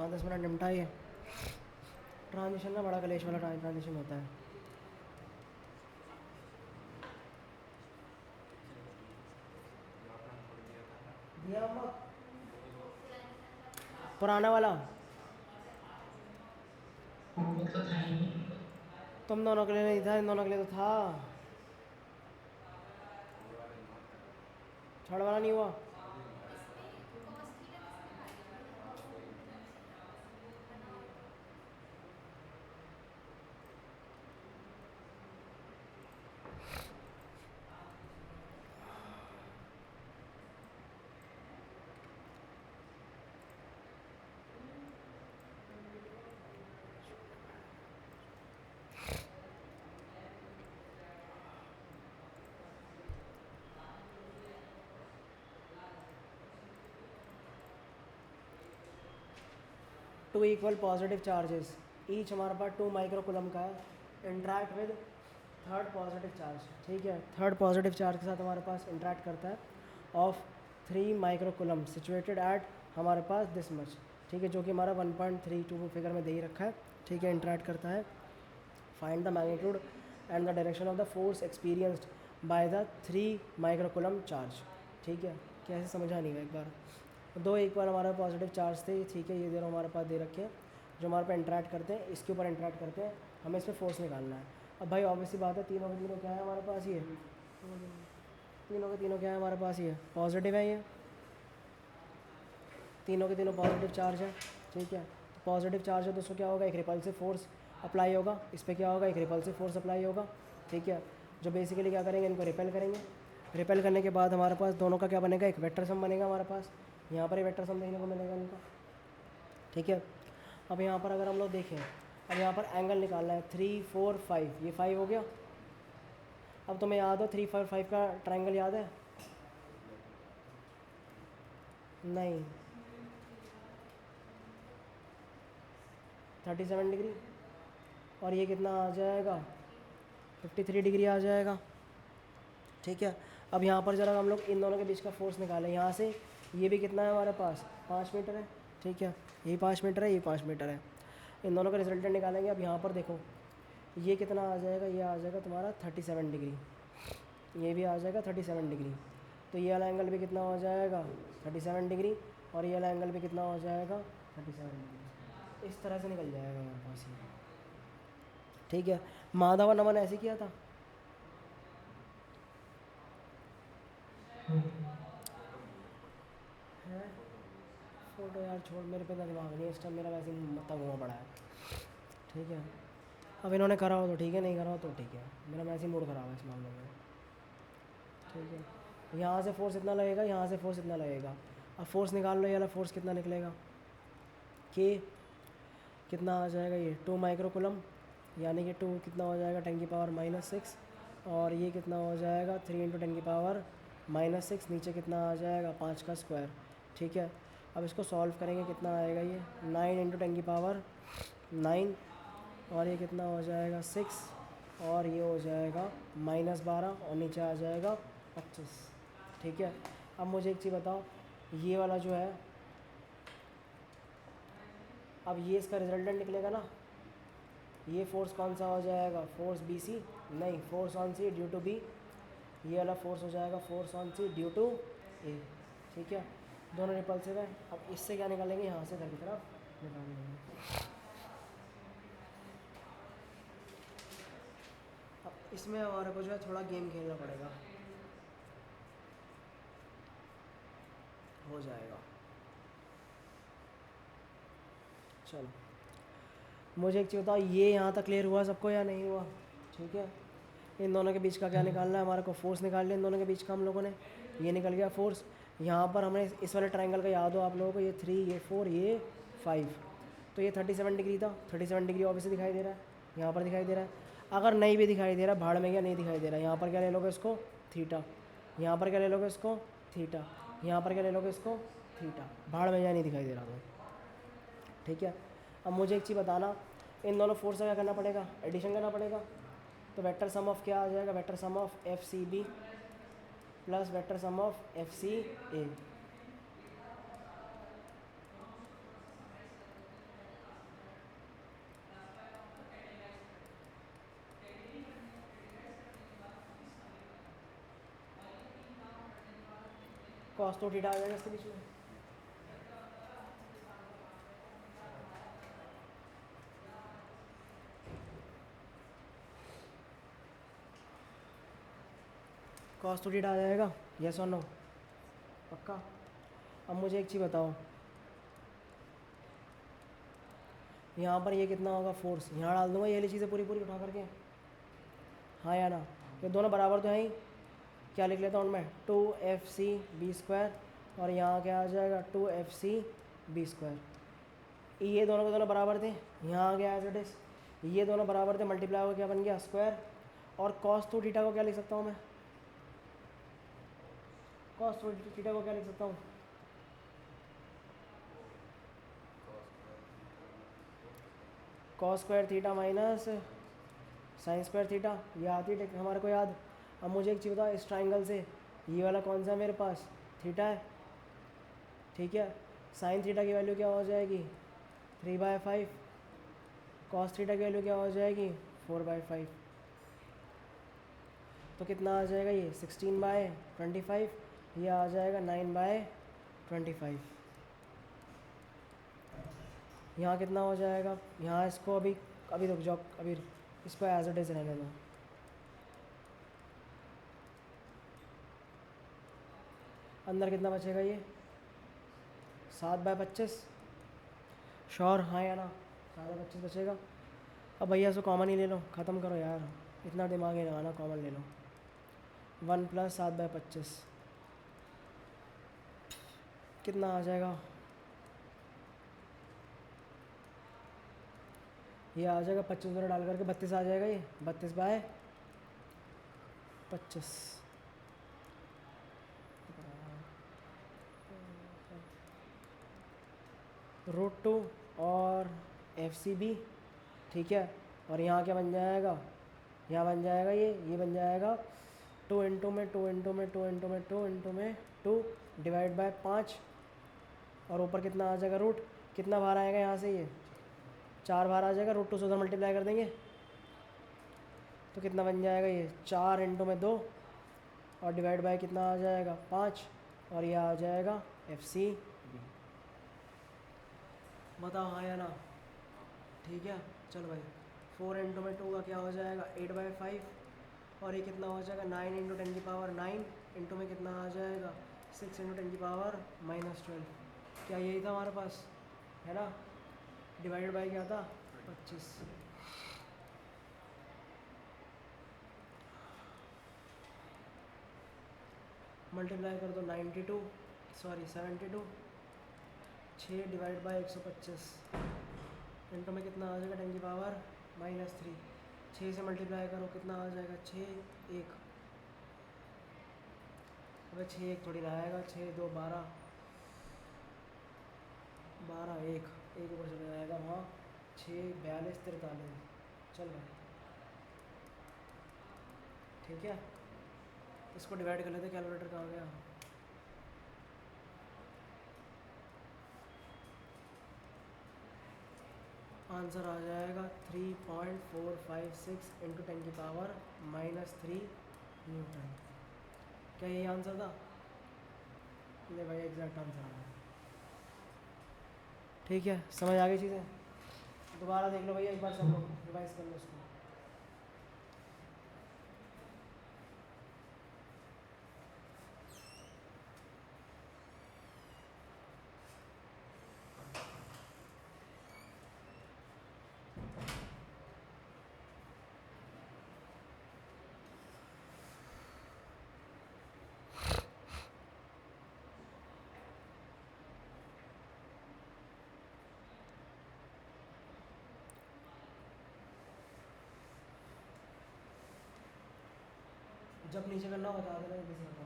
5-10 minute निपटा ये transition ना, बड़ा कलेश वाला ट्रांजिशन होता है। दिया पुराना वाला तो था ही नहीं। तुम दोनों के लिए नहीं था, इन दोनों के लिए तो था। छड़ वाला नहीं हुआ। Two equal positive charges each हमारे पास 2 माइक्रो कूलम का है, interact with third positive charge. ठीक है, थर्ड पॉजिटिव चार्ज के साथ हमारे पास इंट्रैक्ट करता है of 3 micro coulomb situated at हमारे पास दिस मच। ठीक है, जो कि हमारा 1.32 फिगर में दे ही रखा है। ठीक है, इंट्रैक्ट करता है। Find the magnitude and the direction of the force experienced by the 3 micro coulomb charge. ठीक है, कैसे समझा नहीं है एक बार। दो एक बार हमारे पॉजिटिव चार्ज थे। ठीक है, ये दोनों हमारे पास दे रखे हैं, जो हमारे पास इंटरेक्ट करते हैं, इसके ऊपर इंटरेक्ट करते हैं, हमें इस पर फोर्स निकालना है। अब भाई ऑब्वियसली बात है, तीनों के तीनों क्या है हमारे पास, ये तीनों के तीनों क्या है हमारे पास, ये पॉजिटिव है, ये तीनों के तीनों पॉजिटिव चार्ज है। ठीक है, तो पॉजिटिव चार्ज है, दोस्तों क्या होगा, एक रिपल्सिव फोर्स अप्लाई होगा। इस पर क्या होगा, एक रिपल्सिव फोर्स अप्लाई होगा। ठीक है, जो बेसिकली क्या करेंगे, इनको रिपेल करेंगे। रिपेल करने के बाद हमारे पास दोनों का क्या बनेगा, एक वेक्टर सम बनेगा हमारे पास। यहाँ पर ही वेक्टर सम देखने को मिलेगा इनका। ठीक है, अब यहाँ पर अगर हम लोग देखें, अब यहाँ पर एंगल निकालना है 3, 4, 5, ये 5 हो गया। अब तुम्हें याद हो 3, 4, 5 का ट्रायंगल याद है? नहीं, 37 डिग्री, और ये कितना आ जाएगा, 53 डिग्री आ जाएगा। ठीक है, अब यहाँ पर ज़रा हम लोग इन दोनों के बीच का फोर्स निकालें। यहाँ से ये भी कितना है हमारे पास, 5 मीटर है। ठीक है, ये 5 मीटर है, ये 5 मीटर है। इन दोनों का रिजल्टेंट निकालेंगे। अब यहाँ पर देखो, ये कितना आ जाएगा, ये आ जाएगा तुम्हारा 37 डिग्री, ये भी आ जाएगा 37 डिग्री। तो ये वाला एंगल भी कितना हो जाएगा, 37 डिग्री, और ये वाला एंगल भी कितना हो जाएगा, 37 डिग्री। इस तरह से निकल जाएगा हमारे पास ये। ठीक है, माधव नमन ऐसे किया था। है फोटो यार छोड़, मेरे पे दिमाग नहीं है इस टाइम, मेरा वैसे ही मत्ता घुमा पड़ा है। ठीक है, अब इन्होंने करा हो तो ठीक है, नहीं करा हो तो ठीक है, मेरा वैसे ही मूड खराब है इस मामले में। ठीक है, यहाँ से फोर्स इतना लगेगा, यहाँ से फोर्स इतना लगेगा। अब फोर्स निकाल लो, ये वाला फोर्स कितना निकलेगा, कि कितना आ जाएगा, ये 2 माइक्रो कूलम, यानी कि 2 कितना हो जाएगा 10 की पावर -6, और ये कितना हो जाएगा 3 × 10 की पावर -6, नीचे कितना आ जाएगा 5 का स्क्वायर। ठीक है, अब इसको सॉल्व करेंगे, कितना आएगा, ये 9 × 10 की पावर 9, और ये कितना हो जाएगा 6, और ये हो जाएगा -12, और नीचे आ जाएगा 25। ठीक है, अब मुझे एक चीज़ बताओ, ये वाला जो है, अब ये इसका रिजल्टेंट निकलेगा ना, ये फोर्स कौन सा हो जाएगा, फोर्स बी सी, नहीं, force on C due to B, ये वाला फोर्स हो जाएगा force on C due to A. ठीक है, दोनों रिपल्सिव है। अब इससे क्या निकालेंगे, यहाँ से इधर की तरफ निकाल लेंगे। अब इसमें हमारे को जो है थोड़ा गेम खेलना पड़ेगा, हो जाएगा। चलो, मुझे एक चीज़ बताओ, ये यहाँ तक क्लियर हुआ सबको या नहीं हुआ? ठीक है, इन दोनों के बीच का क्या निकालना है हमारे को, फोर्स निकाल लिया इन दोनों के बीच का हम लोगों ने, ये निकल गया फोर्स। यहाँ पर हमने इस वाले ट्रायंगल का याद हो आप लोगों को, ये 3, ये 4, ये 5, तो ये 37 डिग्री था। 37 डिग्री ऑब्वियसली दिखाई दे रहा है, यहाँ पर दिखाई दे रहा है। अगर नहीं भी दिखाई दे रहा, भाड़ में क्या नहीं दिखाई दे रहा, यहाँ पर क्या ले लोगे इसको, थीटा, यहाँ पर क्या ले लोगे इसको, थीटा, यहाँ पर क्या ले लोगे इसको, थीटा, भाड़ में क्या नहीं दिखाई दे रहा तो। ठीक है, अब मुझे एक चीज़ बताना, इन दोनों फोर्स का क्या करना पड़ेगा, एडिशन करना पड़ेगा। तो वेक्टर सम ऑफ क्या आ जाएगा, vector sum of F C B plus vector sum of F C A. Cos तो थीटा आ जाएगा इसके बीच में। कॉस तो थीटा आ जाएगा, यस और नो, पक्का। अब मुझे एक चीज़ बताओ, यहाँ पर ये कितना होगा फोर्स, यहाँ डाल दूंगा ये वाली चीज़ें पूरी पूरी उठा करके, हाँ या ना। ये दोनों बराबर तो हैं ही, क्या लिख लेता हूँ मैं, 2fc² और यहाँ क्या आ जाएगा 2fc²। ये दोनों के दोनों बराबर थे, यहाँ आ गया एज इट इज़, ये दोनों बराबर थे, मल्टीप्लाई हो क्या बन गया स्क्वायर। और कॉस टू थीटा को क्या लिख सकता हूँ मैं, कॉस टू थीटा को क्या लिख सकता हूँ, cos square theta minus sine square theta, ये आती है हमारे को याद। अब मुझे एक चीज़ बताओ, इस ट्राइंगल से ये वाला कौन सा है मेरे पास, थीटा है, ठीक है। साइन थीटा की वैल्यू क्या हो जाएगी 3/5, कॉस थीटा की वैल्यू क्या हो जाएगी 4/5। तो कितना आ जाएगा ये 16/25, ये आ जाएगा 9/25। यहाँ कितना हो जाएगा, यहाँ इसको अभी अभी रुक जाओ, अभी इसको एज इट इज़ रहने दो। अंदर कितना बचेगा ये 7/25, श्योर हाँ या ना, 7/25 बचेगा। अब भैया इसको कॉमन ही ले लो, ख़त्म करो यार, इतना दिमाग ही लगाना, कॉमन ले लो। 1 + 7/25 कितना आ जाएगा, ये आ जाएगा 25 उधर डाल करके 32 आ जाएगा, ये 32/25। √2 और FCB, ठीक है। और यहाँ क्या बन जाएगा, यहाँ बन जाएगा ये बन जाएगा 2 इंटू में 2 इंटू में 2 इंटू में 2 इंटू में 2 डिवाइड बाय 5, और ऊपर कितना आ जाएगा रूट, कितना बाहर आएगा यहाँ से, ये 4 बाहर आ जाएगा, √2 से उधर मल्टीप्लाई कर देंगे तो कितना बन जाएगा, ये 4 इंटू में 2 और डिवाइड बाय कितना आ जाएगा 5, और ये आ जाएगा FCB। बताओ हाँ या ना, ठीक है। चलो भाई 4 इंटू में 2 का क्या हो जाएगा 8/5, और ये कितना हो जाएगा 9 इंटू 10⁻9 इंटू में कितना आ जाएगा 6 इंटू 10⁻−12। क्या यही था हमारे पास, है ना। डिवाइडेड बाय क्या था 25। मल्टीप्लाई कर दो 72 6 डिवाइड बाय 125 इंटू में कितना आ जाएगा 10⁻−3। 6 से मल्टीप्लाई करो कितना आ जाएगा 6 1, अबे 6 1 थोड़ी ना आएगा, 6 2 12 12 1 1 ऊपर चला जाएगा वहाँ, 6 42 43। चल भाई ठीक है, इसको डिवाइड कर लेते, कैलकुलेटर कहाँ गया। आंसर आ जाएगा 3.456 इंटू 10⁻−3 न्यूटन। क्या यही आंसर था, ले भाई एग्जैक्ट आंसर आ गया। ठीक है, समझ आ गई चीज़ें। दोबारा देख लो भैया एक बार, सब लोग रिवाइज कर लो उसको। जब नीचे करना बता देना, किसी बताओ।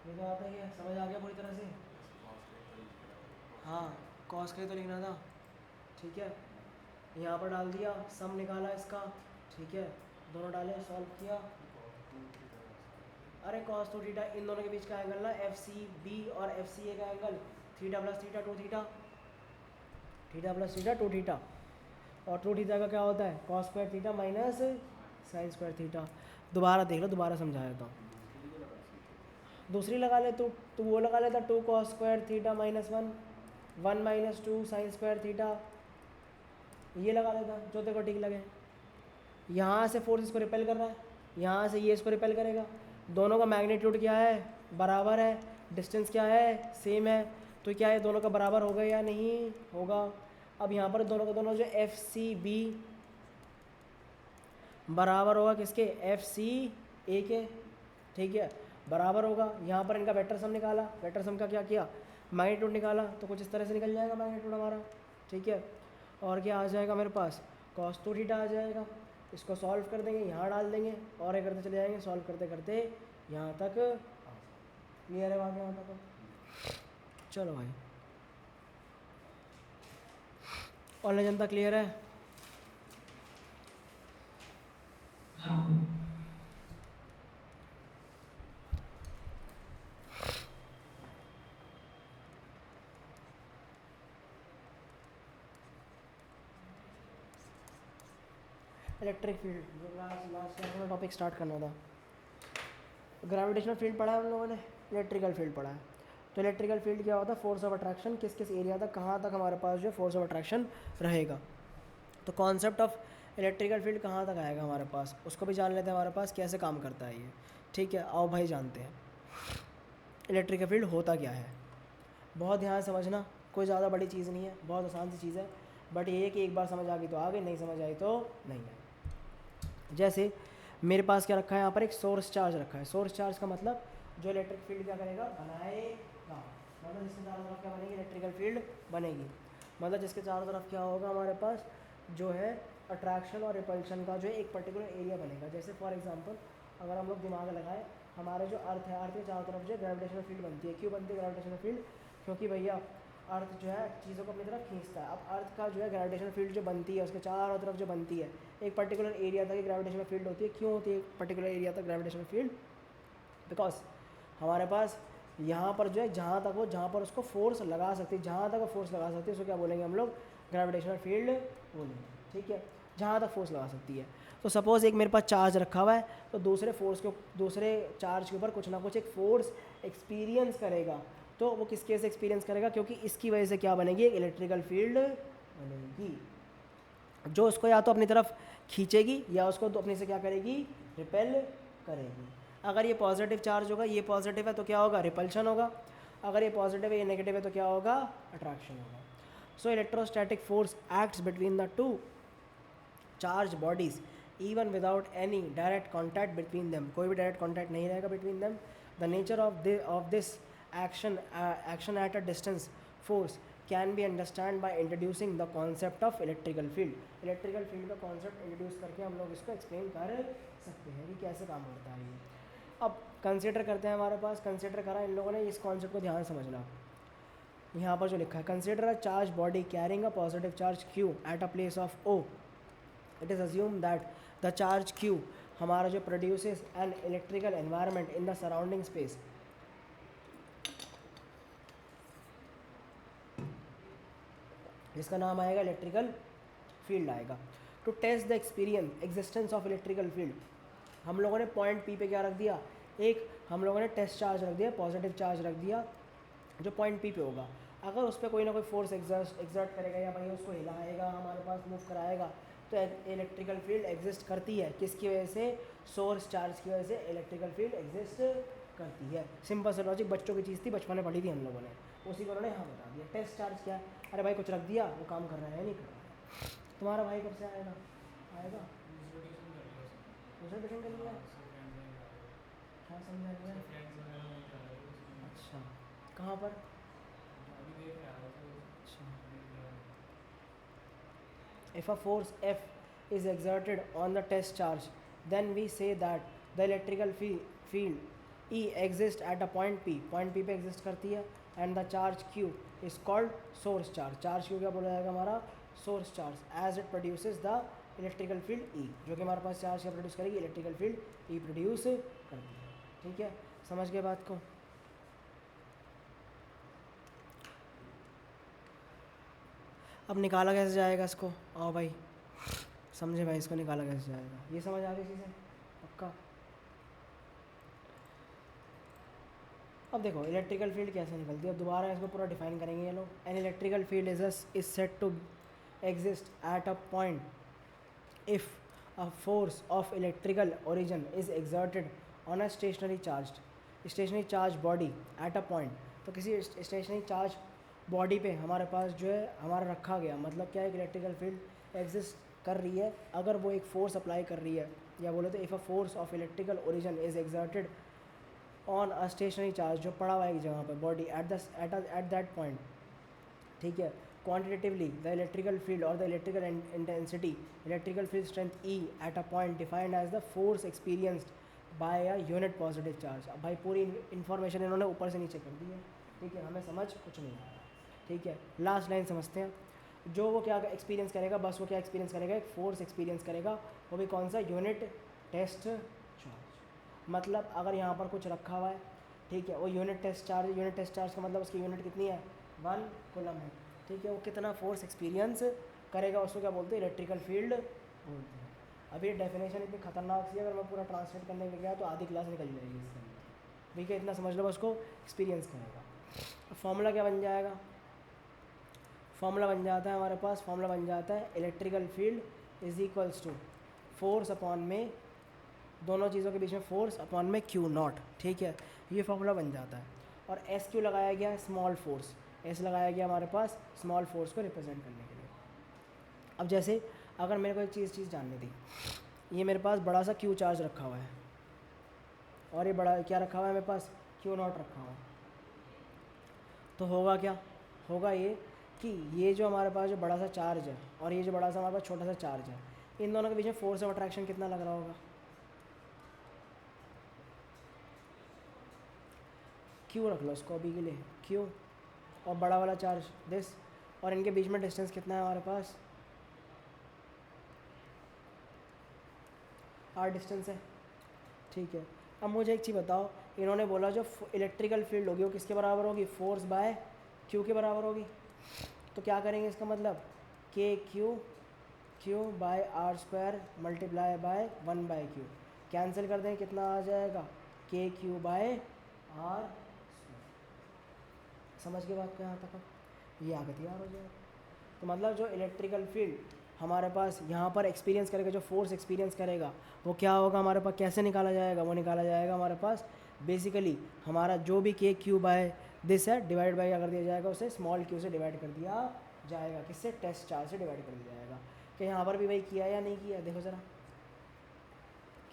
ये तो आता ही है, समझ आ गया पूरी तरह से। हाँ कॉस का ही तो लिखना था, ठीक है। यहाँ पर डाल दिया, सम निकाला इसका, ठीक है। दोनों डाले, सॉल्व किया। अरे कॉस टू थीटा, इन दोनों के बीच का एंगल ना FCB और FCA का angle, theta plus theta 2 theta, theta plus theta 2 theta. और 2 थीटा का क्या होता है, cos square theta minus sine square theta. दोबारा देख लो, दोबारा समझा देता हूँ। दूसरी लगा ले तू वो लगा लेता 2 cos square theta minus 1 minus 2 sine square theta, ये लगा लेता जो तेरे को ठीक लगे। यहाँ से फोर्स इसको रिपेल कर रहा है, यहाँ से ये इसको रिपेल करेगा, दोनों का मैग्नीट्यूड क्या है, बराबर है, डिस्टेंस क्या है, सेम है, तो क्या है दोनों का बराबर होगा या नहीं होगा। अब यहाँ पर दोनों का दोनों जो एफ सी बी बराबर होगा किसके, एफ सी ए के, ठीक है, बराबर होगा। यहाँ पर इनका वेक्टर सम निकाला, वेक्टर सम का क्या किया, मैग्नीट्यूड निकाला, तो कुछ इस तरह से निकल जाएगा मैग्नीट्यूड हमारा, ठीक है। और क्या आ जाएगा मेरे पास, cos 2 थीटा आ जाएगा। इसको सॉल्व कर देंगे, यहाँ डाल देंगे और ये करते चले जाएंगे, सॉल्व करते करते यहाँ तक क्लियर है बात यहाँ तक। चलो भाई, ऑनलाइन जनता क्लियर है। हाँ इलेक्ट्रिक फील्ड लास्ट क्लास में टॉपिक स्टार्ट करना था। ग्रेविटेशनल फील्ड पढ़ा है हम लोगों ने, इलेक्ट्रिकल फील्ड पढ़ा है। तो इलेक्ट्रिकल फील्ड क्या होता है, फोर्स ऑफ अट्रैक्शन, किस किस एरिया तक कहाँ तक हमारे पास जो फोर्स ऑफ अट्रैक्शन रहेगा। तो कॉन्सेप्ट ऑफ इलेक्ट्रिकल फील्ड कहाँ तक आएगा हमारे पास, उसको भी जान लेते हैं हमारे पास कैसे काम करता है ये, ठीक है। आओ भाई जानते हैं इलेक्ट्रिकल फील्ड होता क्या है। बहुत ध्यान से समझना, कोई ज़्यादा बड़ी चीज़ नहीं है, बहुत आसान सी चीज़ है, बट ये है कि एक बार समझ आ गई तो आ गई, नहीं समझ आई तो नहीं आई। जैसे मेरे पास क्या रखा है, यहाँ पर एक सोर्स चार्ज रखा है। सोर्स चार्ज का मतलब जो इलेक्ट्रिक फील्ड क्या करेगा, बनाएगा, मतलब जिसके चारों तरफ क्या बनेगी, इलेक्ट्रिकल फील्ड बनेगी। मतलब जिसके चारों तरफ क्या होगा हमारे पास जो है अट्रैक्शन और रिपल्शन का जो है एक पर्टिकुलर एरिया बनेगा। जैसे फॉर एग्जांपल अगर हम लोग दिमाग लगाएं, हमारे जो अर्थ है, अर्थ के चारों तरफ जो है ग्रेविटेशनल फील्ड बनती है। क्यों बनती है ग्रेविटेशनल फील्ड, क्योंकि भैया अर्थ जो है चीज़ों को अपनी तरफ खींचता है। अब अर्थ का जो है ग्रेविटेशनल फील्ड जो बनती है, उसके चारों तरफ जो बनती है एक पर्टिकुलर एरिया तक ग्रेविटेशनल फील्ड होती है। क्यों होती है एक पर्टिकुलर एरिया तक ग्रेविटेशनल फील्ड, बिकॉज हमारे पास यहाँ पर जो है जहाँ पर उसको फोर्स लगा सकती है, जहाँ तक वो फोर्स लगा सकती है उसको क्या बोलेंगे हम लोग, ग्रेविटेशनल फील्ड बोलेंगे, ठीक है। जहाँ तक फोर्स लगा सकती है। तो सपोज़ एक मेरे पास चार्ज रखा हुआ है, तो दूसरे चार्ज के ऊपर कुछ ना कुछ एक फोर्स एक्सपीरियंस करेगा। तो वो किसके से एक्सपीरियंस करेगा, क्योंकि इसकी वजह से क्या बनेगी, एक इलेक्ट्रिकल फील्ड बनेगी जो उसको या तो अपनी तरफ खींचेगी या उसको तो अपने से क्या करेगी, रिपेल करेगी। अगर ये पॉजिटिव चार्ज होगा, ये पॉजिटिव है तो क्या होगा, रिपल्शन होगा। अगर ये पॉजिटिव है ये नेगेटिव है तो क्या होगा, अट्रैक्शन होगा। सो electrostatic force acts between the two charge bodies even without any direct contact between them, कोई भी डायरेक्ट कॉन्टैक्ट नहीं रहेगा between them. The nature of this action at a distance force can be understand by introducing the concept of electrical field। electrical field का concept introduce करके हम लोग इसको explain कर सकते हैं कि कैसे काम करता है ये। अब कंसिडर करते हैं, हमारे पास कंसिडर करा इन लोगों ने, इस कॉन्सेप्ट को ध्यान समझना। यहाँ पर जो लिखा है, consider a charge body carrying a positive charge Q at a place of O, it is assume that the charge Q हमारा जो produces an electrical environment in the surrounding space, जिसका नाम आएगा इलेक्ट्रिकल फील्ड आएगा। To test the existence of electrical field, हम लोगों ने point P पे क्या रख दिया, एक हम लोगों ने टेस्ट चार्ज रख दिया, पॉजिटिव चार्ज रख दिया जो पॉइंट पी पे होगा। अगर उस पर कोई ना कोई फोर्स एग्जर्ट करेगा या भाई उसको हिलाएगा, हमारे पास मूव कराएगा, तो इलेक्ट्रिकल फील्ड एग्जिस्ट करती है। किसकी वजह से, सोर्स चार्ज की वजह से इलेक्ट्रिकल फील्ड एग्जिस्ट करती है। सिंपल से लॉजिक, बच्चों की चीज़ थी, बचपन में पढ़ी थी हम लोगों ने, उसी को उन्होंने हाँ बता दिया। टेस्ट चार्ज क्या है, अरे भाई कुछ रख दिया, वो काम कर रहा है नहीं कर रहा है। तुम्हारा भाई कब से आएगा, आएगा दूसरा पेशेंट कर लिया, क्या समझा लिया, अच्छा कहाँ पर, if a force F is exerted on the test charge, then we say that the electrical field E exists at a point P, point P पे exist करती है, and the charge Q is called source charge। charge Q क्या बोला जाएगा हमारा, source charge, as it produces the electrical field E, जो कि हमारे पास चार्ज क्या प्रोड्यूस करेगी, इलेक्ट्रिकल फील्ड E प्रोड्यूस करती है। ठीक है, समझ गए बात को। अब निकाला कैसे जाएगा इसको, आओ भाई समझे भाई, इसको निकाला कैसे जाएगा, ये समझ आ गई चीज़ें पक्का। अब देखो इलेक्ट्रिकल फील्ड कैसे निकलती है, अब दोबारा इसको पूरा डिफाइन करेंगे ये लोग। An electrical field is set to exist at a point if a force of electrical origin is exerted on a stationary charge body at a point। तो किसी स्टेशनरी चार्ज बॉडी पे हमारे पास जो है हमारा रखा गया, मतलब क्या है, इलेक्ट्रिकल फील्ड एग्जिस्ट कर रही है अगर वो एक फोर्स अप्लाई कर रही है, या बोले तो if a force of electrical origin is exerted on a stationary charge, जो पड़ा हुआ है एक जगह पर बॉडी एट दैट पॉइंट, ठीक है। Quantitatively, the electrical field or the electrical intensity, electrical field strength E at a point defined as the force experienced by a unit positive charge। अब भाई पूरी इन्फॉर्मेशन इन्होंने ऊपर से नीचे कर दी है, ठीक है, हमें समझ कुछ नहीं आया, ठीक है। लास्ट लाइन समझते हैं। जो वो क्या एक्सपीरियंस करेगा, बस वो क्या एक्सपीरियंस करेगा, एक फोर्स एक्सपीरियंस करेगा, वो भी कौन सा, यूनिट टेस्ट चार्ज। मतलब अगर यहाँ पर कुछ रखा हुआ है, ठीक है, वो यूनिट टेस्ट चार्ज का मतलब उसकी यूनिट कितनी है, 1 कूलम है, ठीक है। वो कितना फोर्स एक्सपीरियंस करेगा, उसको क्या बोलते हैं, इलेक्ट्रिकल फील्ड बोलते हैं। अब ये डेफिनेशन इतनी खतरनाक सी है, अगर मैं पूरा ट्रांसलेट करने लग गया तो आधी क्लास निकल जाएगी इसके अंदर, ठीक है। इतना समझ लो, उसको एक्सपीरियंस करेगा। फॉर्मूला क्या बन जाएगा, फॉर्मूला बन जाता है हमारे पास, फॉर्मूला बन जाता है electrical field is equals to force upon में, दोनों चीज़ों के बीच में फोर्स अपॉन में क्यू नॉट, ठीक है। ये फॉर्मूला बन जाता है। और एस क्यू लगाया गया है स्मॉल फोर्स, एस लगाया गया हमारे पास स्मॉल फोर्स को रिप्रेजेंट करने के लिए। अब जैसे अगर मेरे को एक चीज़ जाननी थी, ये मेरे पास बड़ा सा क्यू चार्ज रखा हुआ है और ये बड़ा क्या रखा हुआ है मेरे पास, क्यू नॉट रखा हुआ है, तो होगा क्या, होगा ये कि ये जो हमारे पास जो बड़ा सा चार्ज है और ये जो बड़ा सा हमारे पास छोटा सा चार्ज है, इन दोनों के बीच में फोर्स ऑफ अट्रैक्शन कितना लग रहा होगा, क्यू रख लो उसको अभी के लिए, क्यू, और बड़ा वाला चार्ज दिस, और इनके बीच में डिस्टेंस कितना है हमारे पास, आर डिस्टेंस है, ठीक है। अब मुझे एक चीज़ बताओ, इन्होंने बोला जो इलेक्ट्रिकल फील्ड होगी वो किसके बराबर होगी, फोर्स बाय क्यू के बराबर होगी। तो क्या करेंगे इसका मतलब, के Q by R square multiply by 1/q, cancel कर दें, कितना आ जाएगा, के क्यू बाय आर। समझ के बात को यहाँ तक, अब ये आगे तैयार हो जाएगा। तो मतलब जो इलेक्ट्रिकल फील्ड हमारे पास यहाँ पर एक्सपीरियंस करेगा, जो फोर्स एक्सपीरियंस करेगा, वो क्या होगा हमारे पास, कैसे निकाला जाएगा, वो निकाला जाएगा हमारे पास बेसिकली हमारा जो भी के क्यू बाय दिस है डिवाइड बाय अगर दिया जाएगा, उसे स्मॉल क्यू से डिवाइड कर दिया जाएगा, किससे, टेस्ट चार्ज से डिवाइड कर दिया जाएगा। कि यहाँ पर भी वही किया या नहीं किया, देखो ज़रा,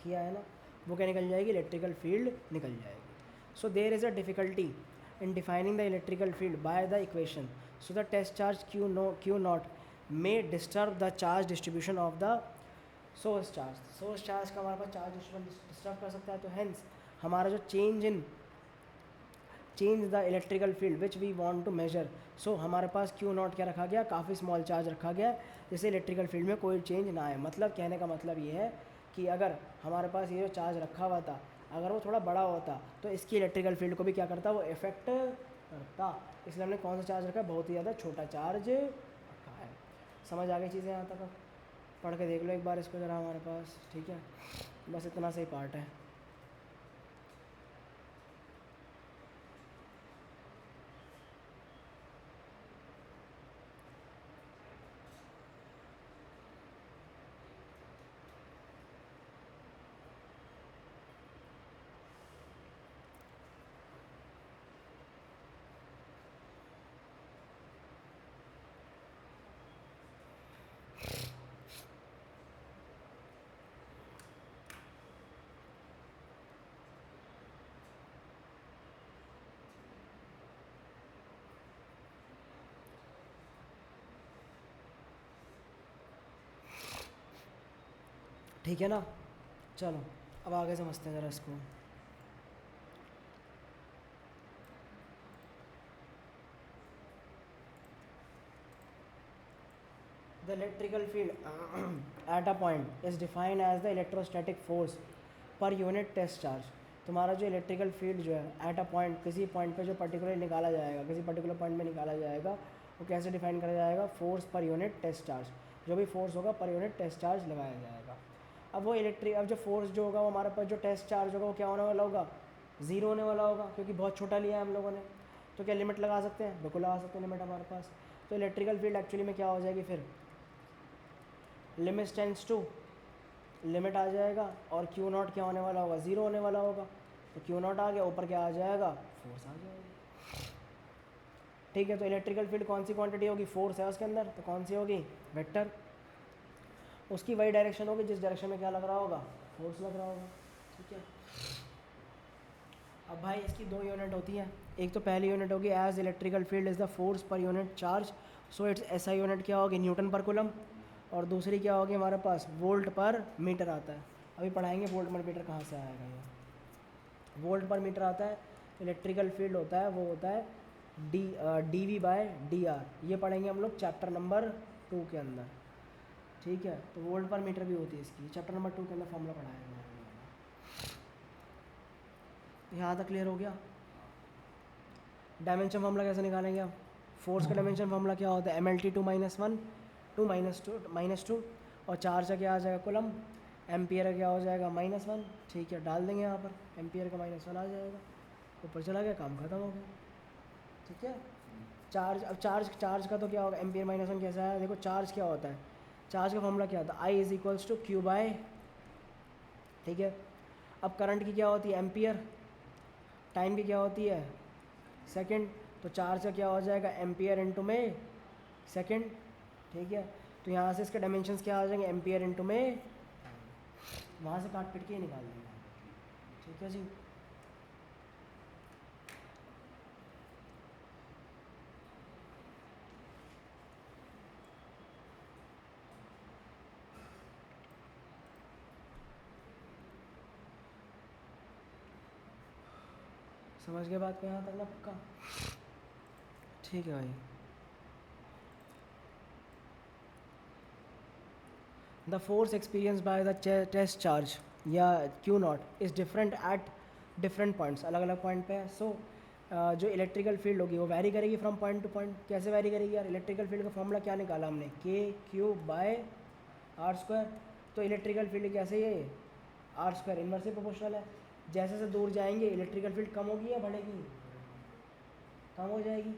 किया है ना, वो क्या निकल जाएगी, इलेक्ट्रिकल फील्ड निकल जाएगी। So there is a difficulty in defining the electrical field by the equation, so the test charge q naught may disturb the charge distribution of the source charge का हमारे पास चार्ज डिस्ट्रीब्यूशन डिस्टर्ब कर सकता है। तो hence हमारा जो change the electrical field which we want to measure, so हमारे पास क्यू नॉट क्या रखा गया, काफ़ी स्मॉल चार्ज रखा गया, जिससे इलेक्ट्रिकल फील्ड में कोई चेंज ना आए। मतलब कहने का मतलब ये है कि अगर हमारे पास ये जो चार्ज रखा हुआ था, अगर वो थोड़ा बड़ा होता तो इसकी इलेक्ट्रिकल फील्ड को भी क्या करता, वो इफेक्ट करता। इसलिए हमने कौन सा चार्ज रखा है, बहुत ही ज़्यादा छोटा चार्ज रखा है। समझ आ गई चीज़ें यहाँ तक, पढ़ के देख लो एक बार इसको ज़रा हमारे पास, ठीक है। बस इतना सही पार्ट है। ठीक है ना, चलो अब आगे समझते हैं ज़रा इसको। The electrical field at a point is defined as the electrostatic force per unit test charge। तुम्हारा जो इलेक्ट्रिकल फील्ड जो है एट अ पॉइंट, किसी पॉइंट पे जो पर्टिकुलर निकाला जाएगा, किसी पर्टिकुलर पॉइंट में निकाला जाएगा, वो कैसे डिफाइन करा जाएगा, force per unit test charge. जो भी फोर्स होगा पर यूनिट टेस्ट चार्ज लगाया जाएगा। अब वो अब जो फोर्स जो होगा वो हमारे पास जो टेस्ट चार्ज होगा वो क्या होने वाला होगा, ज़ीरो होने वाला होगा क्योंकि बहुत छोटा लिया है हम लोगों ने। तो क्या लिमिट लगा सकते हैं? बिल्कुल लगा सकते हैं लिमिट हमारे पास। तो इलेक्ट्रिकल फील्ड एक्चुअली में क्या हो जाएगी फिर, लिमिट टेंड्स टू, लिमिट आ जाएगा और क्यू नॉट क्या होने वाला होगा, ज़ीरो होने वाला होगा। तो क्यू नॉट आ गया, ऊपर क्या आ जाएगा, फोर्स आ जाएगी। ठीक है, तो इलेक्ट्रिकल फील्ड कौन सी क्वांटिटी होगी, फोर्स है उसके अंदर, तो कौन सी होगी, वेक्टर। उसकी वही डायरेक्शन होगी जिस डायरेक्शन में क्या लग रहा होगा, फोर्स लग रहा होगा। ठीक है, अब भाई इसकी दो यूनिट होती हैं। एक तो पहली यूनिट होगी as electrical field is the force per unit charge, so it's SI unit क्या होगी, न्यूटन पर कूलम। और दूसरी क्या होगी हमारे पास, वोल्ट पर मीटर आता है। अभी पढ़ाएंगे वोल्ट पर मीटर कहाँ से आएगा ये। वोल्ट पर मीटर आता है, इलेक्ट्रिकल फील्ड होता है वो होता है D V by D R. ये पढ़ेंगे हम लोग चैप्टर नंबर 2 के अंदर। ठीक है, तो वोल्ट पर मीटर भी होती है इसकी, चैप्टर नंबर 2 के अंदर फॉर्मूला पढ़ाएंगे। यहाँ तक क्लियर हो गया। डायमेंशन फार्मूला कैसे निकालेंगे आप, फोर्स का डायमेंशन फार्मूला क्या होता है, M L T to minus one, to minus two, और चार्ज का क्या आ जाएगा कुलम, एम्पियर का क्या हो जाएगा माइनस वन। ठीक है, डाल देंगे यहाँ पर, एम्पियर का माइनस वन आ जाएगा, ऊपर चला गया, काम खत्म हो गया। ठीक है, चार्ज, अब चार्ज का तो क्या होगा, एम्पियर माइनस वन कैसा है, देखो चार्ज क्या होता है, चार्ज का फॉर्मूला क्या होता है, I is equals to Q by. ठीक है, अब करंट की क्या होती है, एम्पियर, टाइम की क्या होती है, सेकंड। तो चार्ज का क्या हो जाएगा, एम्पियर इंटू में सेकंड। ठीक है, तो यहाँ से इसके डायमेंशंस क्या आ जाएंगे, एम्पियर इंटू में, वहाँ से काट पिट के ही निकाल देंगे। ठीक है जी, समझ गए बात को यहाँ तक ना पक्का। ठीक है भाई, the force experience by the test charge या Q not is different at different points, अलग अलग पॉइंट पे है। सो जो इलेक्ट्रिकल फील्ड होगी वो वैरी करेगी फ्रॉम पॉइंट टू पॉइंट। कैसे वैरी करेगी यार, इलेक्ट्रिकल फील्ड का फॉर्मूला क्या निकाला हमने, के क्यू बाय आर स्क्वायर। तो इलेक्ट्रिकल फील्ड कैसे, ये आर स्क्वायर इनवर्सली प्रोपोर्शनल है। जैसे जैसे दूर जाएंगे इलेक्ट्रिकल फील्ड कम होगी या बढ़ेगी, कम हो जाएगी,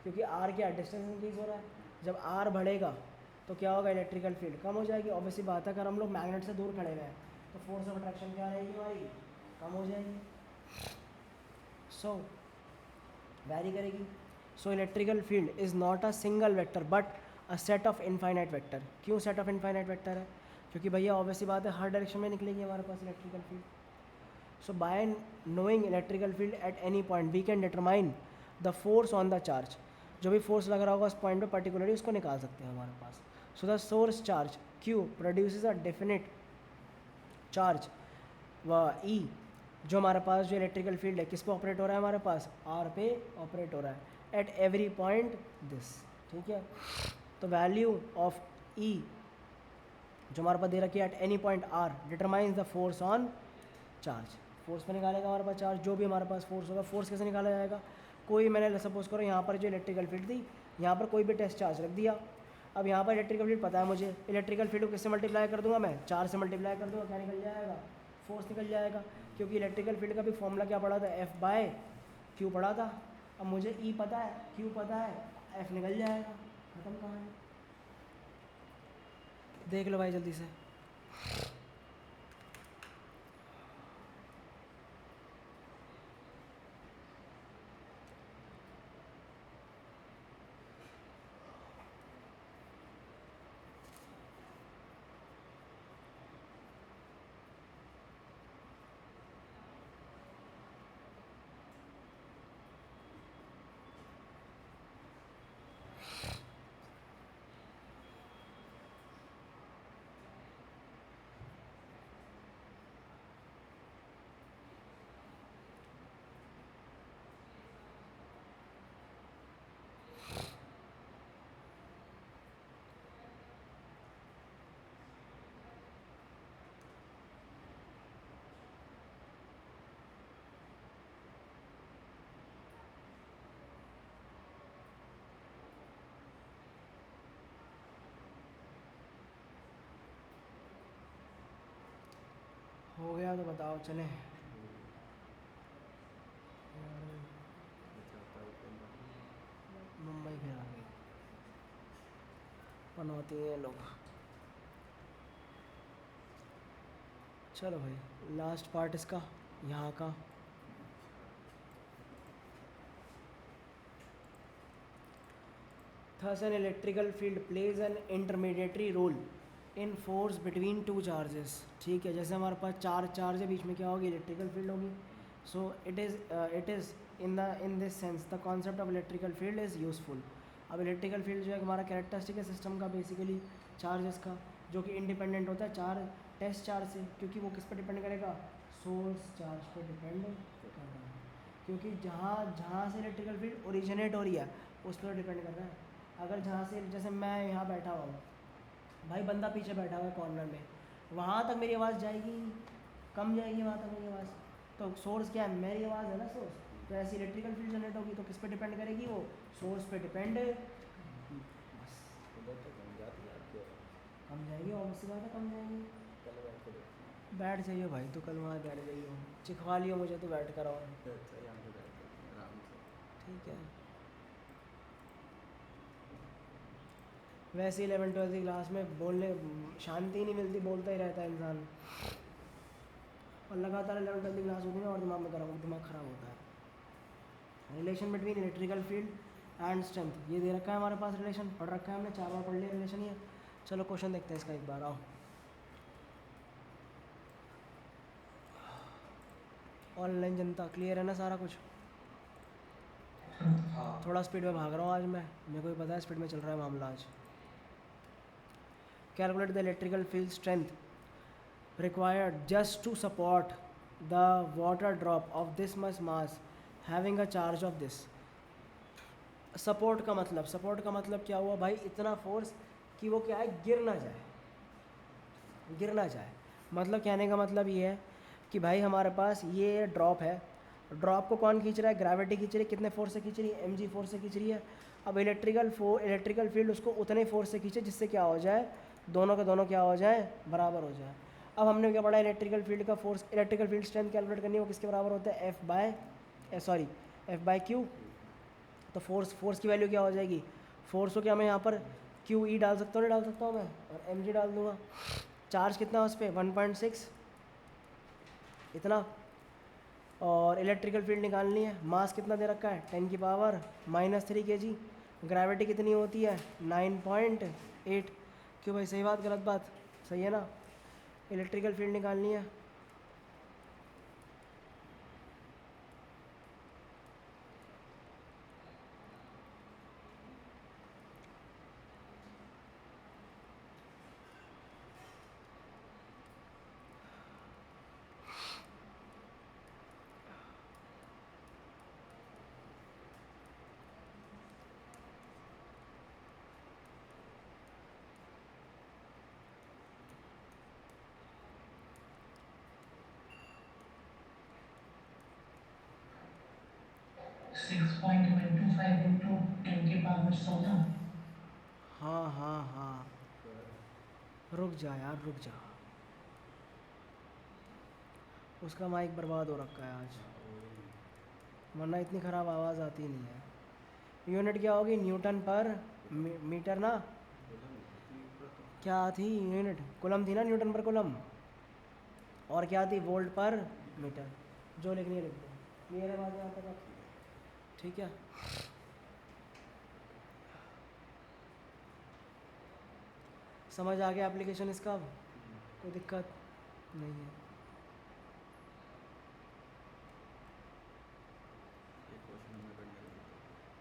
क्योंकि आर क्या डिस्टेंस इंक्रीज हो रहा है। जब आर बढ़ेगा तो क्या होगा, इलेक्ट्रिकल फील्ड कम हो जाएगी। ऑब्वियसली बात है, अगर हम लोग मैग्नेट से दूर खड़े हुए हैं तो फोर्स ऑफ अट्रैक्शन क्या रहेगी हमारी, कम हो जाएगी। सो वैरी करेगी। So electrical field is not a single vector but a set of infinite vector. क्यों सेट ऑफ इनफाइनाइट वेक्टर है, क्योंकि भैया ऑब्वियसली बात है हर डायरेक्शन में निकलेगी हमारे पास electrical field. So by knowing electrical field at any point we can determine the force on the charge. जो भी फोर्स लग रहा होगा उस पॉइंट पे पर्टिकुलरली उसको निकाल सकते हैं हमारे पास। So the source charge Q produces a definite charge व E, जो हमारे पास जो इलेक्ट्रिकल फील्ड है किस पे ऑपरेट हो रहा है, हमारे पास R पे ऑपरेट हो रहा है एट एवरी पॉइंट दिस। ठीक है, तो वैल्यू ऑफ E जो हमारे पास दे रखी है eight any point R determines the force on charge. Force पे निकालेगा हमारे पास चार्ज, जो भी हमारे पास फोर्स होगा। फोर्स कैसे निकाला जाएगा, कोई मैंने सपोज करो यहाँ पर जो इलेक्ट्रिकल फील्ड थी, यहाँ पर कोई भी टेस्ट चार्ज रख दिया। अब यहाँ पर इलेक्ट्रिकल फील्ड पता है मुझे, इलेक्ट्रिकल फील्ड को किससे मल्टीप्लाई कर दूंगा मैं, 4 से मल्टीप्लाई कर दूंगा, क्या निकल जाएगा, फोर्स निकल जाएगा। क्योंकि इलेक्ट्रिकल फील्ड का भी फॉर्मूला क्या पड़ा था, F बाय क्यू पड़ा था। अब मुझे E पता है, Q पता है, F निकल जाएगा, खत्म कहानी। देख लो भाई जल्दी से। हो गया तो बताओ चलें। बनाते हैं लोग। चलो भाई, लास्ट पार्ट इसका यहाँ का। Thus an electrical field plays an intermediary role in force between two charges। ठीक है, जैसे हमारे पास चार चार्ज है, बीच में क्या होगी, इलेक्ट्रिकल फील्ड होगी। So it is in this sense the concept of electrical field is useful. अब इलेक्ट्रिकल फील्ड जो है हमारा कैरेक्टरिस्टिक है सिस्टम का, बेसिकली चार्जेस का, जो कि इंडिपेंडेंट होता है चार टेस्ट चार्ज से, क्योंकि वो किस पर डिपेंड करेगा, सोर्स चार्ज पर डिपेंड कर रहा है, क्योंकि जहाँ जहाँ से इलेक्ट्रिकल फील्ड ओरिजिनेट हो रही है उस पर डिपेंड कर रहा है। अगर जहाँ से, जैसे मैं यहाँ बैठा हुआ हूँ भाई, बंदा पीछे बैठा हुआ है कॉर्नर में, वहाँ तक मेरी आवाज़ जाएगी, कम जाएगी वहाँ तक मेरी आवाज़। तो सोर्स क्या है, मेरी आवाज़ है ना सोर्स। तो ऐसी इलेक्ट्रिकल फील्ड जनरेट होगी तो किस पे डिपेंड करेगी, वो सोर्स पे डिपेंड, बस कम जाएगी, ऑब्वियसली बात है कम जाएगी। बैठ जाइए भाई, तो कल वहाँ बैठ जाइए, चिखवा लियो मुझे तो बैठ कर आओ। ठीक है, वैसे 11वीं 12वीं की क्लास में बोलने शांति ही नहीं मिलती, बोलता ही रहता है इंसान, और लगातार 11वीं 12वीं की क्लास होती है और दिमाग ख़राब होता है। Relation between electrical field and strength, ये दे रखा है हमारे पास, रिलेशन पढ़ रखा है हमने, 4 बार पढ़ लिया रिलेशन ये। चलो क्वेश्चन देखते हैं इसका एक बार, आओ। ऑनलाइन जनता क्लियर है ना सारा कुछ? थोड़ा स्पीड में भाग रहा हूँ आज मैं, मेरे को भी पता है स्पीड में चल रहा है मामला आज। Calculate the electrical field strength required just to support the water drop of this much mass having a charge of this। Support का मतलब क्या हुआ भाई, इतना फोर्स कि वो क्या है, गिर ना जाए। मतलब कहने का मतलब ये है कि भाई हमारे पास ये ड्रॉप है, ड्रॉप को कौन खींच रहा है, ग्रेविटी खींच रही है, कितने फोर्स से खींच रही है, mg फोर्स से खींच रही है। अब इलेक्ट्रिकल फील्ड उसको उतने फोर्स से खींचे जिससे क्या हो जाए, दोनों के दोनों क्या हो जाए, बराबर हो जाए। अब हमने क्या पढ़ा, इलेक्ट्रिकल फील्ड का force, electrical field strength calculate करनी है, वो किसके बराबर होता है, एफ बाय क्यू। तो फोर्स की वैल्यू क्या हो जाएगी, फोर्स को क्या मैं यहाँ पर क्यू ई डाल सकता हूँ, नहीं डाल सकता हूँ मैं, और एम जी डाल दूँगा। चार्ज कितना है उस पर, 1.6 इतना। और इलेक्ट्रिकल फील्ड निकालनी है, मास कितना दे रखा है, 10⁻³ kg। ग्रेविटी कितनी होती है, 9.8। क्यों भाई, सही बात गलत बात, सही है ना। इलेक्ट्रिकल फील्ड निकालनी है, सिक्स पॉइंट 125 इंटू 10⁻16। हाँ, रुक जा यार रुक जा, उसका माइक बर्बाद हो रखा है आज, वरना इतनी ख़राब आवाज़ आती नहीं है। यूनिट क्या होगी, न्यूटन पर मीटर ना, क्या थी यूनिट, कुलम थी ना, न्यूटन पर कुलम। और क्या थी, वोल्ट पर मीटर। जो लिखनी है लिख दो, क्लियर है बात यहाँ तक आप? ठीक है, समझ आ गया एप्लीकेशन इसका, अब कोई दिक्कत नहीं है।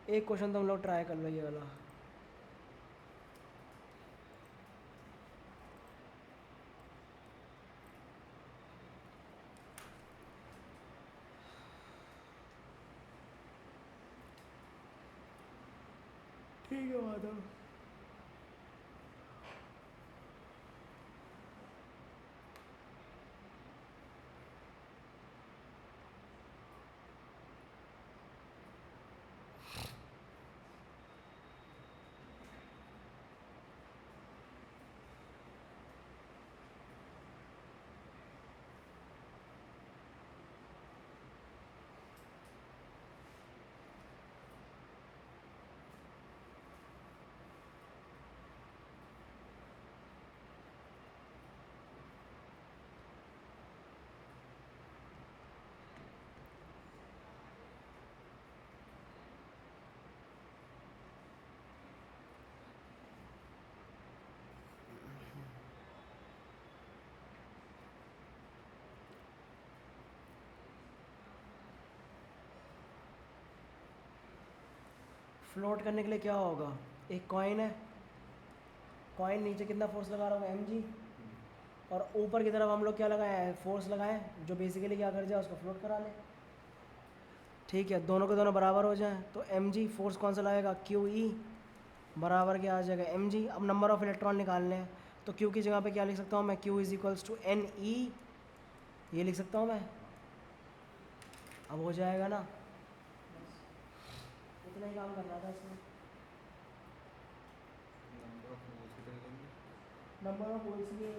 एक क्वेश्चन तो हम लोग ट्राई कर लो ये वाला। ठीक है माधव। फ्लोट करने के लिए क्या होगा, एक कॉइन है, कॉइन नीचे कितना फोर्स लगा रहा होगा mg, और ऊपर की तरफ हम लोग क्या लगाए हैं, फोर्स लगाएं, जो बेसिकली क्या कर जाए उसको फ्लोट करा ले। ठीक है, दोनों के दोनों बराबर हो जाएं तो mg फोर्स कौन सा लगेगा, QE बराबर क्या आ जाएगा mg। अब नंबर ऑफ इलेक्ट्रॉन निकालने हैं तो Q की जगह पे क्या लिख सकता हूँ मैं, Q is equals to NE, ये लिख सकता हूँ मैं। अब हो जाएगा ना, इतना ही काम करना था इसमें। नंबर ऑफ मोल्स लिए,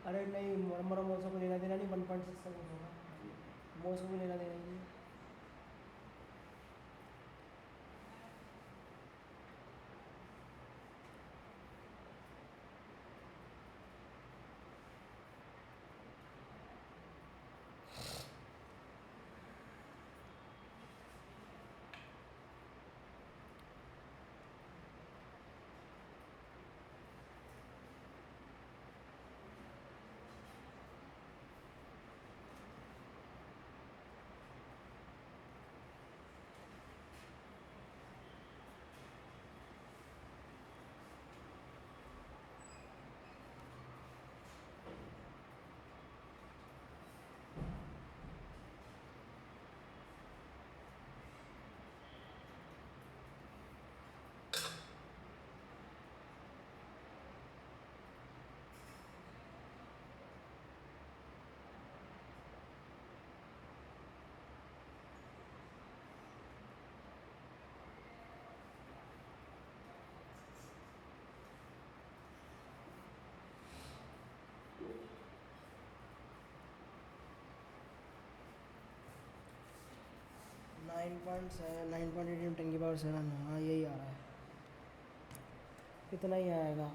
अरे नहीं, नंबर ऑफ मोल्स को लेना देना नहीं, 1.6 तक होगा, मोल्स को भी लेना देना नहीं। 9.8 10 की पावर 7, हाँ यही आ रहा है, इतना ही आएगा।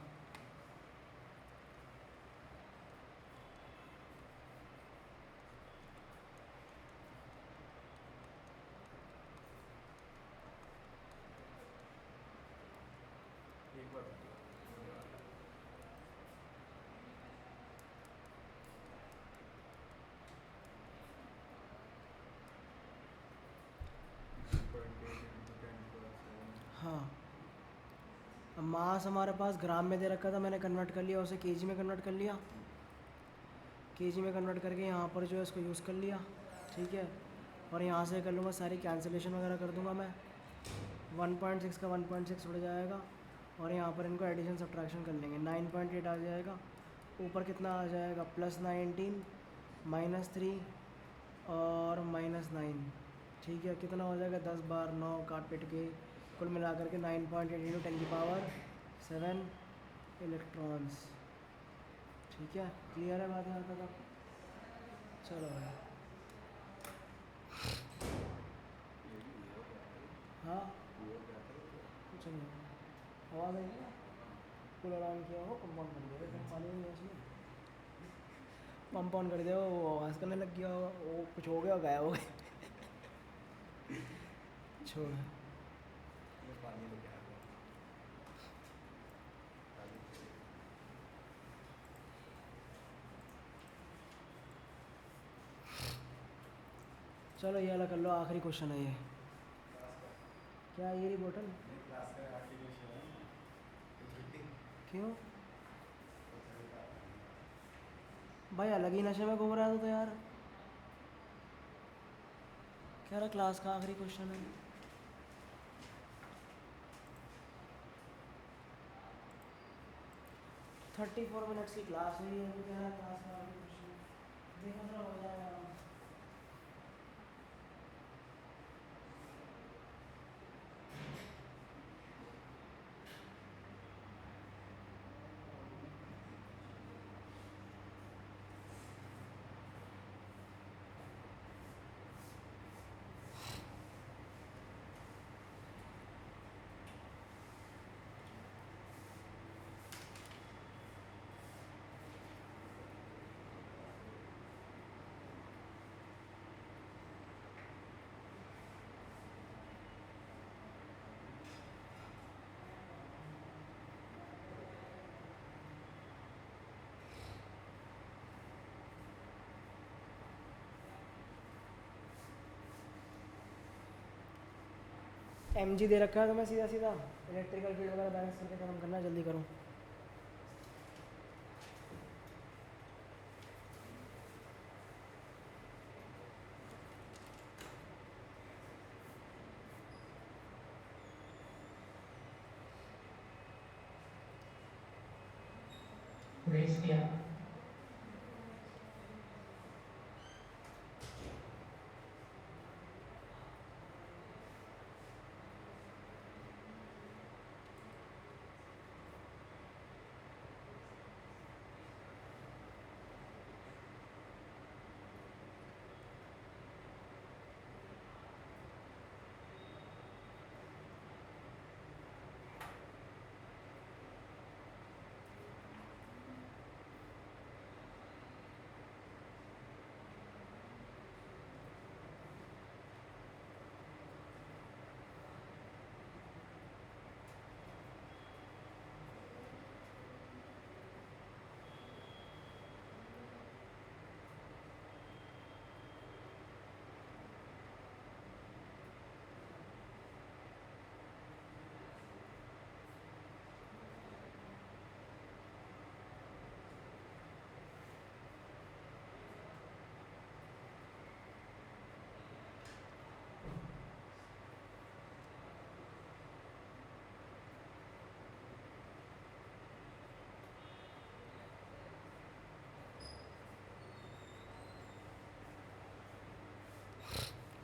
एक बार हाँ, अब मास हमारे पास ग्राम में दे रखा था, मैंने कन्वर्ट कर लिया उसे केजी में कन्वर्ट कर लिया, केजी में कन्वर्ट करके यहाँ पर जो है इसको यूज़ कर लिया। ठीक है, और यहाँ से कर लूँगा सारी कैंसिलेशन वगैरह कर दूँगा मैं, 1.6 का 1.6 उड़ जाएगा, और यहाँ पर इनको एडिशन सब्ट्रैक्शन कर लेंगे, 9.8 आ जाएगा, ऊपर कितना आ जाएगा +19 -3 और -9। ठीक है, कितना हो जाएगा, 10 बार 9 काट पिट के कुल मिला करके 9.8 × 10 की पावर 7 इलेक्ट्रॉन्स। ठीक है, क्लियर है बात यहाँ तक अब? चलो भाई, हाँ कुछ नहीं, आवाज़ आई क्या? कूलर ऑन किया हो, पंप ऑन कर दिया, तुम पानी नहीं है इसमें, पंप ऑन कर दिया वो आवाज़ करने लग गया होगा, वो कुछ हो गया, गायब हो गया। छोड़, पानी लेके आ गया। चलो ये वाला कर लो, आखिरी क्वेश्चन है ये। क्या ये रही बोतल, क्लास का आखिरी क्वेश्चन है, क्यों भाई, अलग ही नशे में घूम रहा था तो यार, कह रहा क्लास का आखिरी क्वेश्चन है। थर्टी 4 मिनट्स की क्लास हुई है, तो कह रहा क्लास का आखिरी क्वेश्चन, देखो जरा हो जाएगा आराम से। एम जी दे रखा है तो मैं सीधा सीधा इलेक्ट्रिकल फील्ड वगैरह बैलेंस करके खत्म करना है, जल्दी करूँ। Raise the up.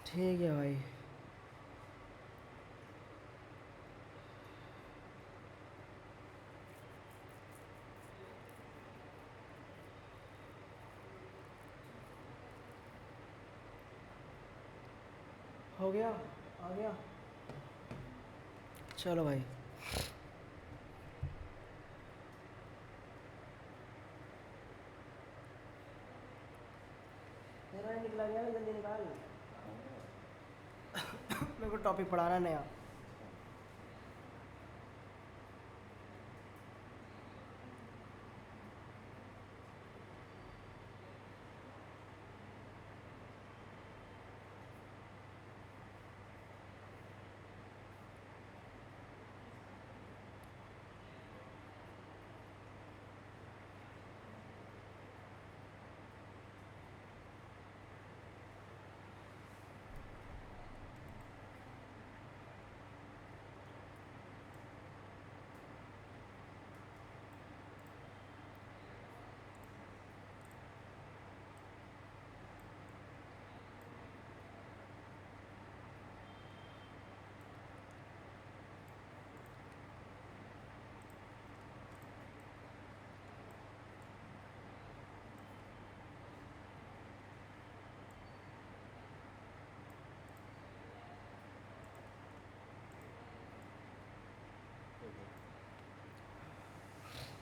ठीक है भाई। हो गया, आ गया, चलो भाई। मेरा निकला गया, जल्दी निकाल। मेरे को टॉपिक पढ़ाना नया।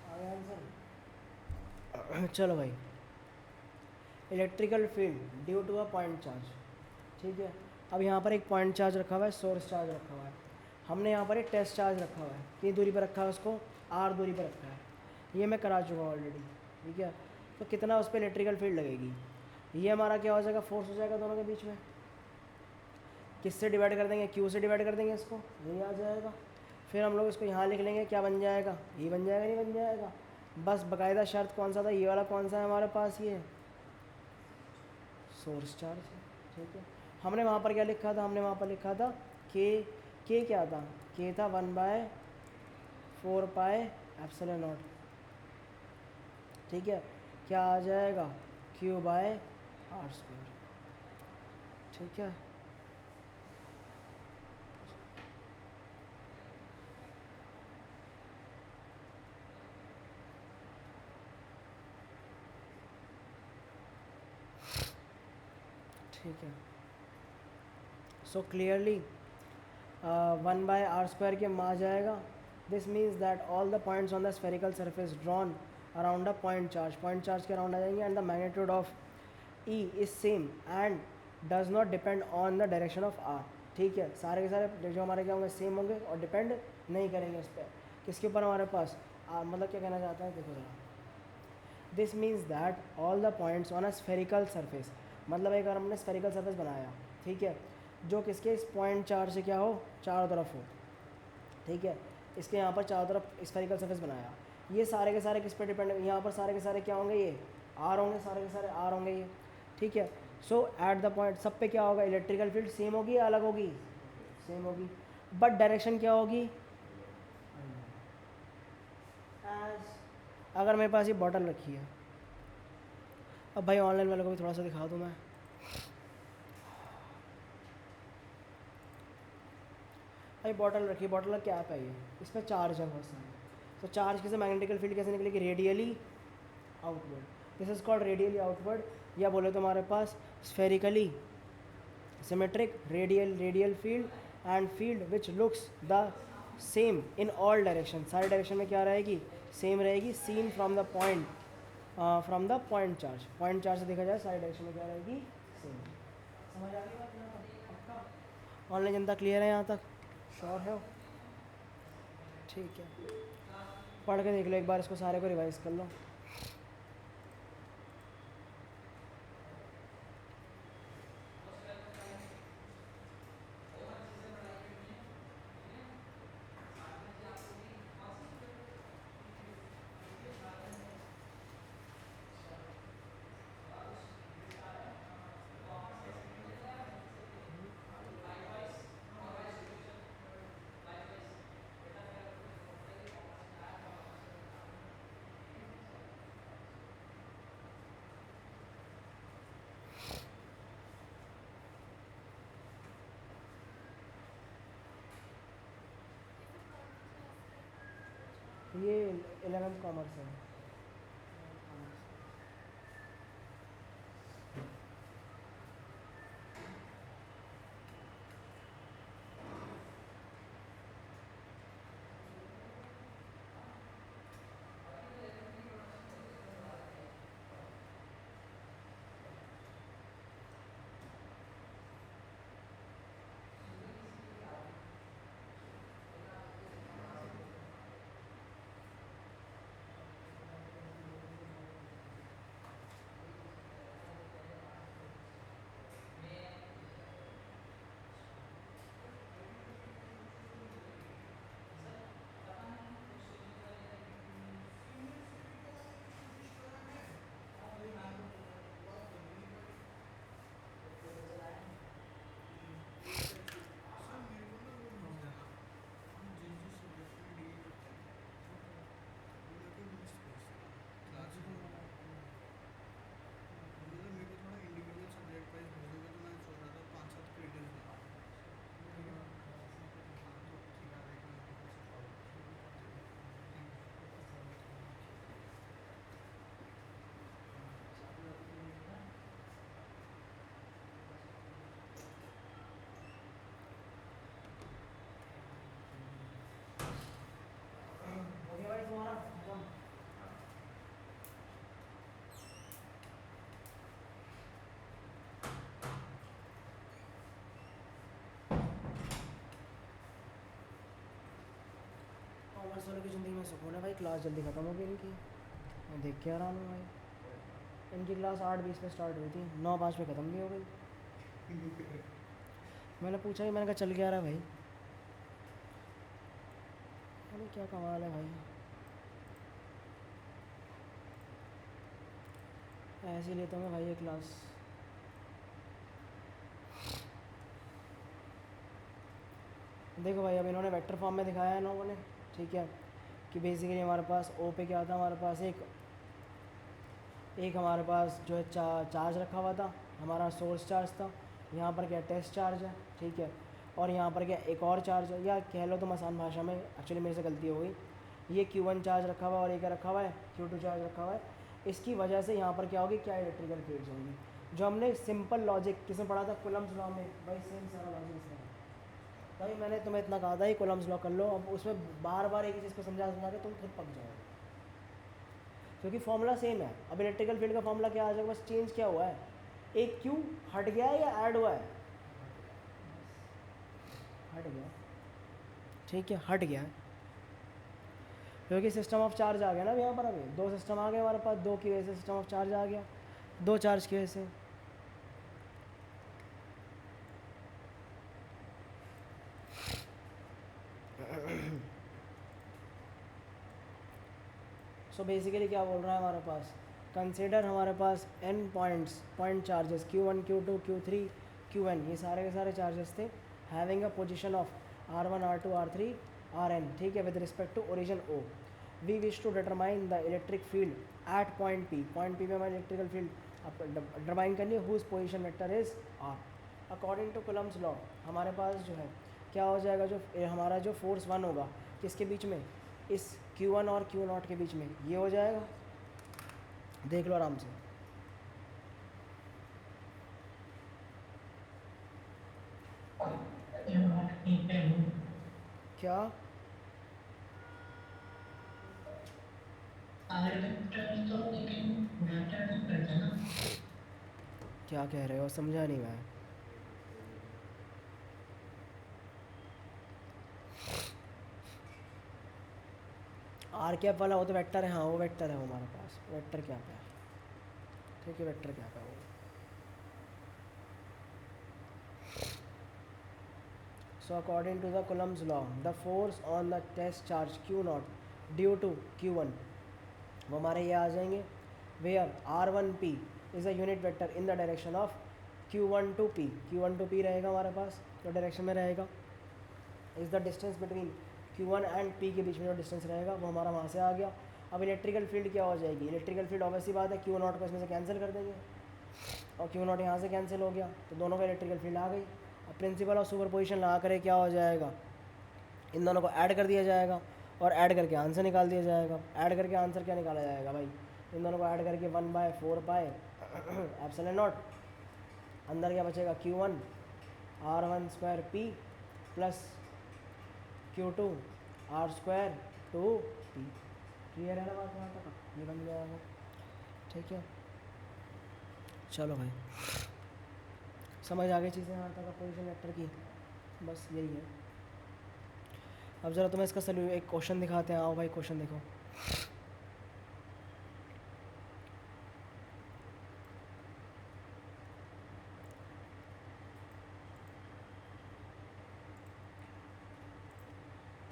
आ गया आंसर। चलो भाई। Electrical field due to a point charge, ठीक है। अब यहाँ पर एक पॉइंट चार्ज रखा हुआ है, सोर्स चार्ज रखा हुआ है। हमने यहाँ पर एक टेस्ट चार्ज रखा हुआ है, कितनी दूरी पर रखा है उसको, आर दूरी पर रखा है। ये मैं करा चुका हूँ ऑलरेडी, ठीक है। तो कितना उस पर इलेक्ट्रिकल फील्ड लगेगी, ये हमारा क्या हो जाएगा, फोर्स हो जाएगा दोनों के बीच में। किससे डिवाइड कर देंगे, क्यू से डिवाइड कर देंगे इसको, यही आ जाएगा। फिर हम लोग इसको यहाँ लिख लेंगे, क्या बन जाएगा, ये बन जाएगा, नहीं बन जाएगा। बस बाकायदा शर्त कौन सा था, ये वाला कौन सा है हमारे पास, ये सोर्स चार्ज है, ठीक है। हमने वहाँ पर क्या लिखा था, हमने वहाँ पर लिखा था के क्या था, के था 1/4 पाई एप्सिलॉन नॉट, ठीक है। क्या आ जाएगा, Q/r², ठीक है। ठीक है। सो क्लियरली 1/r² के में आ जाएगा। This means that all the points on the spherical surface drawn around the point charge के अराउंड आ जाएंगे, and the magnitude of E is same and does not depend on the direction of R, ठीक है। सारे के सारे जो हमारे क्या होंगे, सेम होंगे और डिपेंड नहीं करेंगे उस पर, किसके ऊपर हमारे पास मतलब क्या कहना चाहता है, देखो ज़रा। This means that all the points on a spherical surface, मतलब एक अगर हमने स्फेरिकल सरफेस बनाया, ठीक है, जो किसके इस पॉइंट चार्ज से क्या हो, चारों तरफ हो, ठीक है। इसके यहाँ पर चारों तरफ स्फेरिकल सरफेस बनाया। ये सारे के सारे किस पे डिपेंड है, यहाँ पर सारे के सारे क्या होंगे, ये आर होंगे, सारे के सारे आर होंगे ये, ठीक है। सो एट द पॉइंट सब पे क्या होगा, इलेक्ट्रिकल फील्ड सेम होगी या अलग होगी, सेम होगी, बट डायरेक्शन क्या होगी। अगर मेरे पास ये बॉटल रखी है, अब भाई ऑनलाइन वालों को भी थोड़ा सा दिखा दूँ मैं, भाई बॉटल रखी है, बॉटल का कैप है ये, इस पर चार्ज है बहुत सारे, तो चार्ज कैसे, मैग्नेटिकल फील्ड कैसे निकलेगी, radially outward, this is called radially outward, या बोले तो हमारे पास spherically symmetric radial field and field which looks the same in all direction, सारे डायरेक्शन में क्या रहेगी, सेम रहेगी, seen from the point charge, point charge से देखा जाए सारे डायरेक्शन में क्या रहेगी, सेम। समझ आ गई बात यहाँ तक, पक्का ऑनलाइन जनता क्लियर है यहाँ तक, श्योर है, ठीक है। पढ़ के देख लो एक बार, इसको सारे को रिवाइज कर लो। ये 11th कॉमर्स है। कॉमर्स वालों की ज़िंदगी में सुकून है भाई, क्लास जल्दी ख़त्म हो गई इनकी, मैं देख के आ रहा हूँ भाई। इनकी क्लास 8:20 पे स्टार्ट हुई थी, 9:05 पे ख़त्म भी हो गई। मैंने पूछा ही, मैंने कहा चल क्या रहा है भाई, अरे क्या कमाल है भाई, ऐसे ही लेता हूँ मैं भाई ये क्लास। देखो भाई अब इन्होंने वेक्टर फॉर्म में दिखाया है इन लोगों ने, ठीक है, कि बेसिकली हमारे पास ओ पे क्या था, हमारे पास एक हमारे पास जो है चार्ज रखा हुआ था, हमारा सोर्स चार्ज था, यहाँ पर क्या टेस्ट चार्ज है, ठीक है, और यहाँ पर क्या एक और चार्ज है, या कह लो तुम आसान भाषा में, एक्चुअली मेरे से गलती हो गई, ये Q1 चार्ज रखा हुआ है और ये क्या रखा हुआ है, Q2 चार्ज रखा हुआ है। इसकी वजह से यहाँ पर क्या होगी, क्या इलेक्ट्रिकल फील्ड्स होंगी, जो हमने सिंपल लॉजिक किसमें पढ़ा था, कूलम्स लॉ में, भाई सेम सारा लॉजिक इसमें है। भाई मैंने तुम्हें इतना कहा था ये कूलम्स लॉ कर लो, अब उसमें बार बार एक ही चीज़ को समझा के तुम खुद पक जाओगे, क्योंकि फॉर्मूला सेम है। अब इलेक्ट्रिकल फील्ड का फॉर्मूला क्या आ जाएगा, बस चेंज क्या हुआ है, एक क्यू हट गया है या ऐड हुआ है, हट गया, ठीक है, हट गया है, क्योंकि सिस्टम ऑफ चार्ज आ गया ना यहाँ पर, अभी दो सिस्टम आ गए हमारे पास, दो की वजह से सिस्टम ऑफ चार्ज आ गया, दो चार्ज की वजह से। सो बेसिकली क्या बोल रहा है हमारे पास, कंसिडर हमारे पास n point charges Q1 Q2 Q3 Qn, ये सारे के सारे चार्जेस थे having a position of R1 R2 R3 Rn, ठीक है, with respect to origin O। We wish to determine the electric field at point P पे हमारी electrical field determine करनी है, whose position vector is R। According to Coulomb's law हमारे पास जो है क्या हो जाएगा, जो हमारा जो फोर्स 1 होगा किसके बीच में, इस Q1 और Q0 के बीच में, ये हो जाएगा, देख लो आराम से। क्या तो लेकिन मैटर नहीं करता ना। क्या कह रहे हो, समझा नहीं मैं। आर कैप वाला वो तो वेक्टर है, हाँ वो वेक्टर है वो हमारे पास, वेक्टर क्या है, ठीक है, वेक्टर क्या है वो। So according to the Coulomb's law, the force on the test charge Q0 due to Q1 वो हमारे ये आ जाएंगे, where R1P is a unit vector in the direction of Q1 to P, Q1 to P रहेगा हमारे पास, जो direction में रहेगा, is the distance between Q1 and P के बीच में जो डिस्टेंस रहेगा वो हमारा वहाँ से आ गया। अब इलेक्ट्रिकल फील्ड क्या हो जाएगी, इलेक्ट्रिकल फील्ड ऑब्वियसली बात है Q0 को इसमें से कैंसिल कर देंगे और Q0 यहाँ से कैंसिल हो गया, तो दोनों का इलेक्ट्रिकल फील्ड आ गई। अब प्रिंसिपल ऑफ सुपरपोजिशन लगा करे क्या हो जाएगा, इन दोनों को ऐड कर दिया जाएगा और ऐड करके आंसर निकाल दिया जाएगा। ऐड करके आंसर क्या निकाला जाएगा भाई, इन दोनों को ऐड करके 1/4 पाए एप्सिलॉन नॉट, अंदर क्या बचेगा Q1 R1 square P plus Q2 R square 2P। Clear है ना बात यहाँ तक, ये बन जाएगा, ठीक है। चलो भाई समझ आ गई चीज़ें यहाँ तक पोजीशन वेक्टर की, बस यही है। अब ज़रा तुम्हें इसका एक क्वेश्चन दिखाते हैं, आओ भाई क्वेश्चन देखो।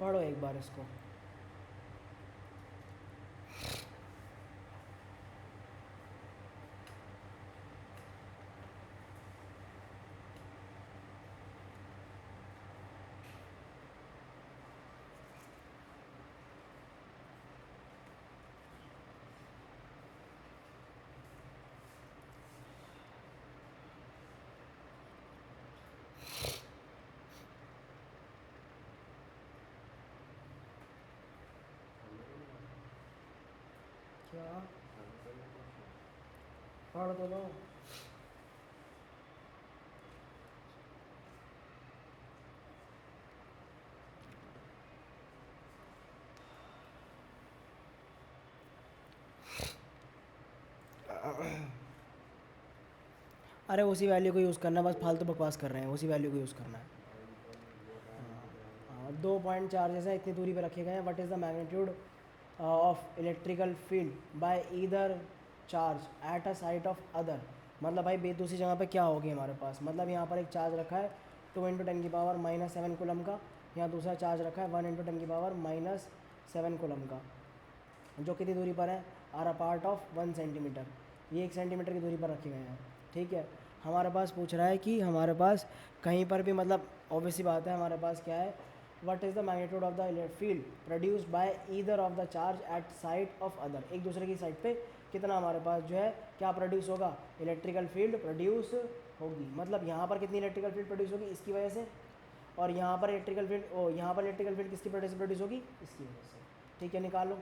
पढ़ो एक बार इसको। क्या पढ़ तो लो। अरे उसी वैल्यू को यूज़ करना है, बस फालतू बकवास कर रहे हैं, उसी वैल्यू को यूज़ करना है। हाँ, 2 पॉइंट चार्जेस हैं, इतनी दूरी पर रखे गए हैं। What is the magnitude of electrical field by either charge at a site of other, मतलब भाई दूसरी जगह पे क्या होगी हमारे पास, मतलब यहाँ पर एक चार्ज रखा है 2 × 10⁻⁻7 कूलम का, यहाँ दूसरा चार्ज रखा है 1 × 10⁻⁻7 कूलम का, जो कितनी दूरी पर है, are a part of 1 centimeter, ये 1 सेंटीमीटर की दूरी पर रखे गए हैं, ठीक है। हमारे पास पूछ रहा है कि हमारे पास कहीं पर भी, मतलब ऑब्वियसली बात है हमारे पास क्या है, what is the magnitude of the field produced by either of the charge at side of other, एक दूसरे की साइड पे कितना हमारे पास जो है क्या प्रोड्यूस होगा, इलेक्ट्रिकल फील्ड प्रोड्यूस होगी, मतलब यहाँ पर कितनी इलेक्ट्रिकल फील्ड प्रोड्यूस होगी इसकी वजह से, और यहाँ पर इलेक्ट्रिकल फील्ड यहाँ पर इलेक्ट्रिकल फील्ड किसकी वजह से प्रोड्यूस होगी, इसकी वजह से, ठीक है। निकालो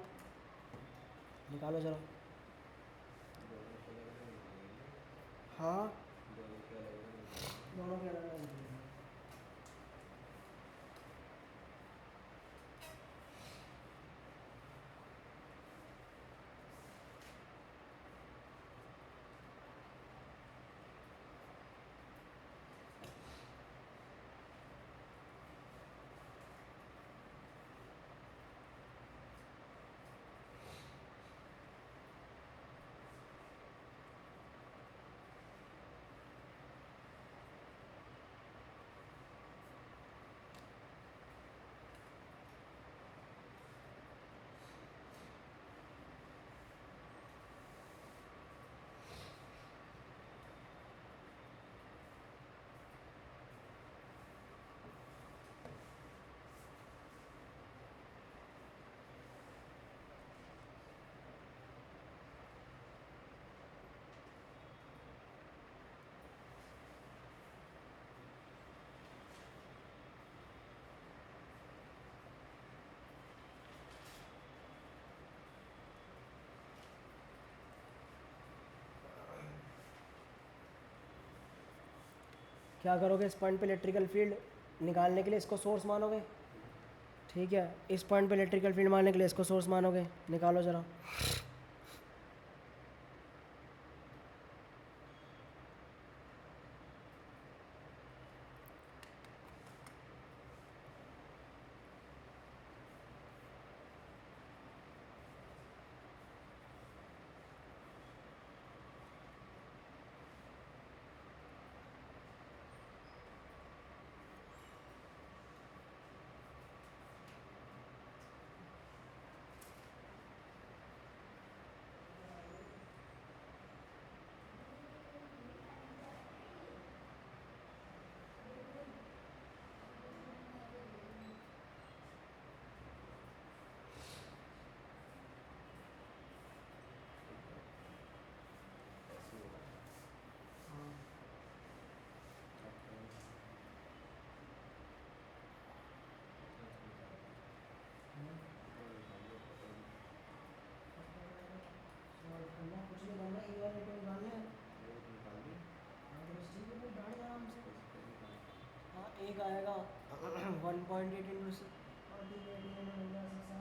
निकालो चलो। हाँ दोनों के अलग अलग हैं। क्या करोगे इस पॉइंट पे इलेक्ट्रिकल फील्ड निकालने के लिए इसको सोर्स मानोगे, ठीक है। इस पॉइंट पे इलेक्ट्रिकल फील्ड मानने के लिए इसको सोर्स मानोगे, निकालो ज़रा। ऐसे होगा। कुछ नहीं करना, ये वाले टोल डालने हैं। वो निकाल दी। हाँ, तो बस ठीक है, फिर डाल दे आराम से। इसको निकाल। हाँ, एक आएगा 1.8 इंटू 6 और ठीक है, ठीक है, मैं मिल जाएगा 6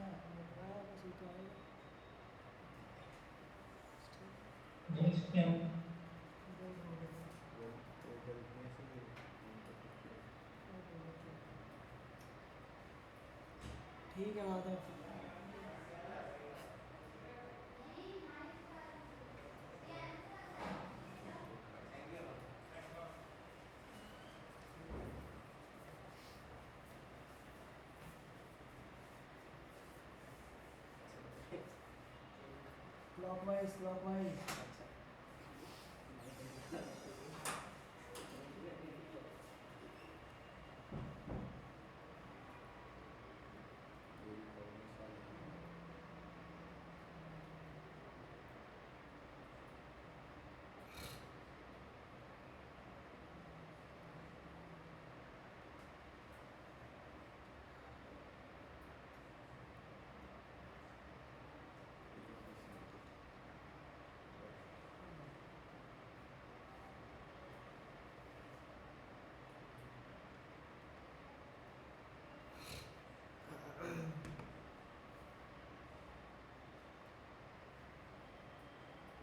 आया, बस ये तो आएगा। देख सकते हो। वो तो गलतियाँ से भी ठीक है माधव। Clockwise clockwise. पूरी प्रॉब्लम सॉल्व करना।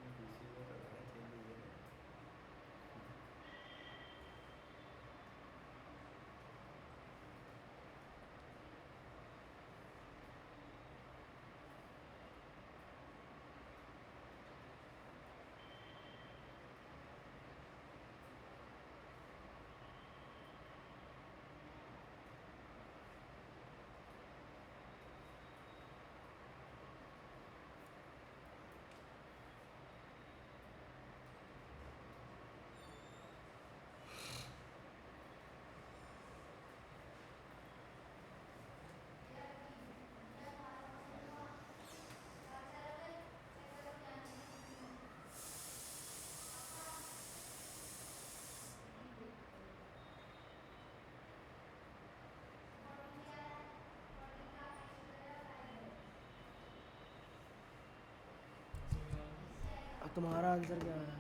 पीसी में करना है चेंज हुए हैं। तुम्हारा आंसर क्या है?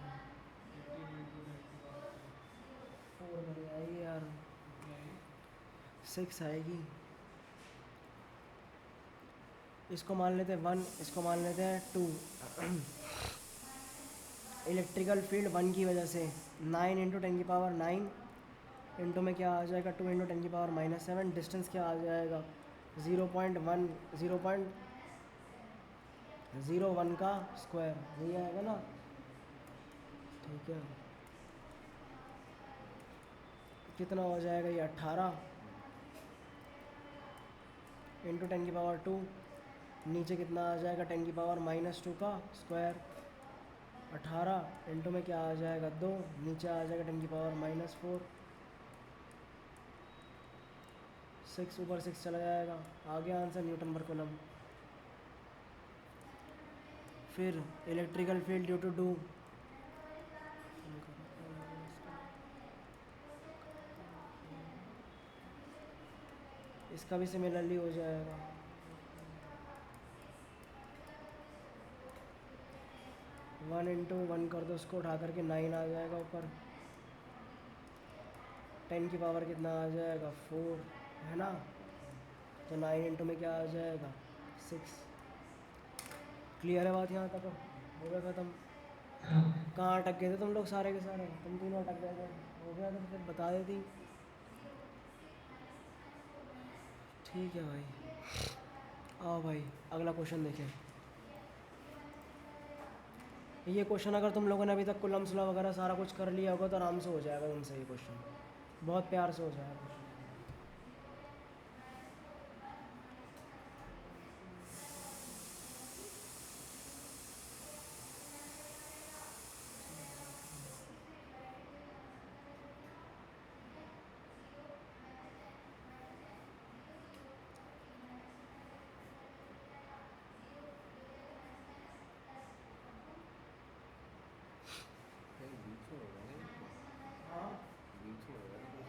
4 नहीं आएगी यार, 6 आएगी। इसको मान लेते हैं 1, इसको मान लेते हैं 2। इलेक्ट्रिकल फील्ड 1 की वजह से 9 इंटू 10⁻9 इंटू में क्या आ जाएगा 2 इंटू 10⁻⁻7। डिस्टेंस क्या आ जाएगा 0.01 का स्क्वायर, यही आएगा ना, ठीक है। कितना हो जाएगा ये 18 इंटू 10⁻2। नीचे कितना आ जाएगा 10⁻−2 का स्क्वायर। 18 इंटू में क्या आ जाएगा 2, नीचे आ जाएगा 10⁻−4। 6 ऊपर 6 चला जाएगा, आ गया आंसर न्यूटन पर कूलम। फिर electrical field due to do, इसका भी सिमिलरली हो जाएगा। 1 इंटू 1 कर दो, उसको उठा करके 9 आ जाएगा ऊपर। 10 की पावर कितना आ जाएगा 4 है ना, तो 9 इंटू में क्या आ जाएगा 6। क्लियर है बात यहाँ तक? हो गया ख़त्म। हाँ कहाँ अटक गए थे तुम लोग सारे के सारे? तुम तीनों अटक गए थे। हो गया तो फिर बता देती। ठीक है भाई, आओ भाई अगला क्वेश्चन देखें। ये क्वेश्चन अगर तुम लोगों ने अभी तक कूलम्स लॉ वगैरह सारा कुछ कर लिया होगा तो आराम से हो जाएगा तुमसे ये क्वेश्चन, बहुत प्यार से हो जाएगा। कहीं बीच में होगा ना ये तो? हाँ बीच में होगा ना कुछ?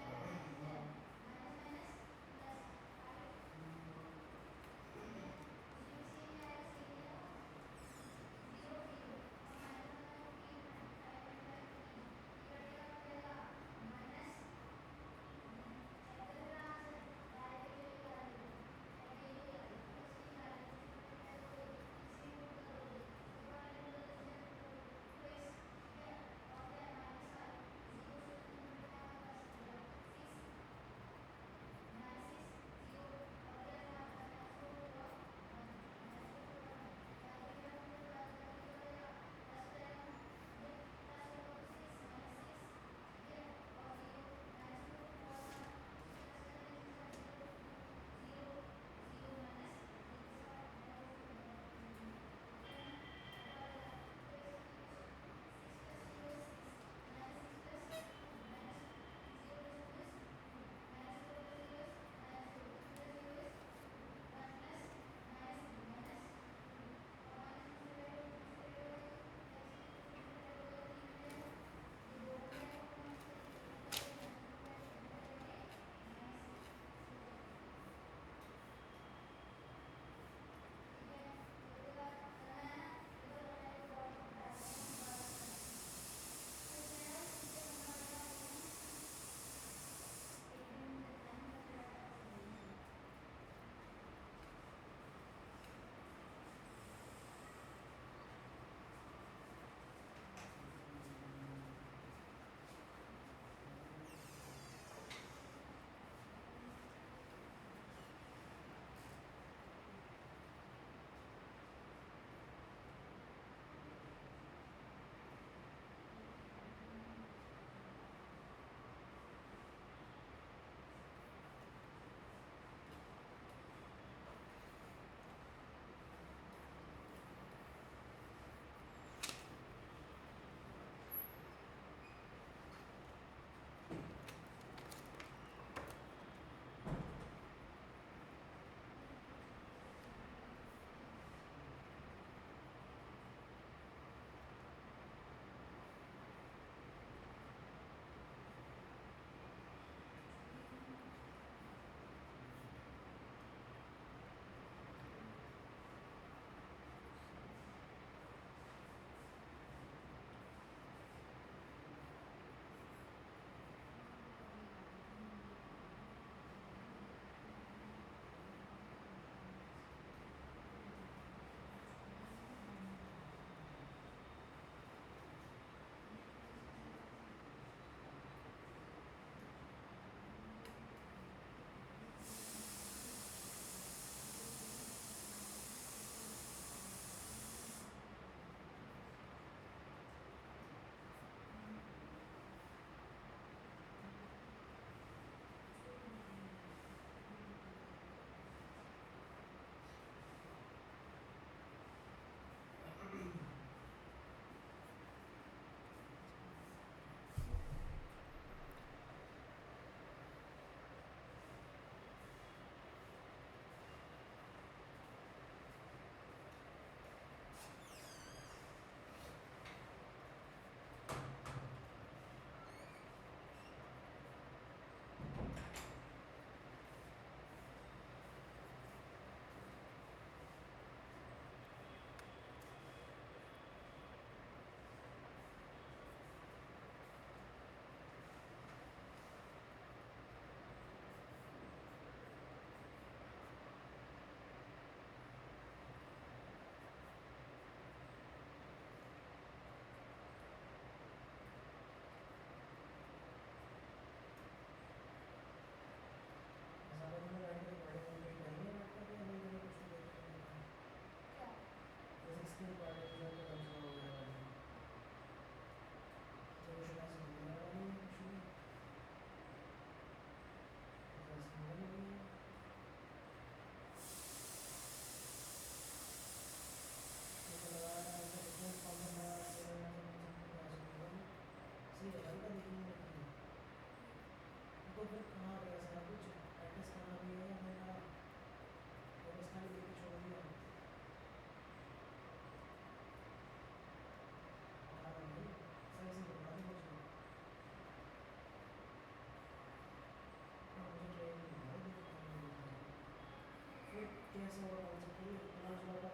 कैसे होगा कॉन्सेप्ट नहीं प्लस बटा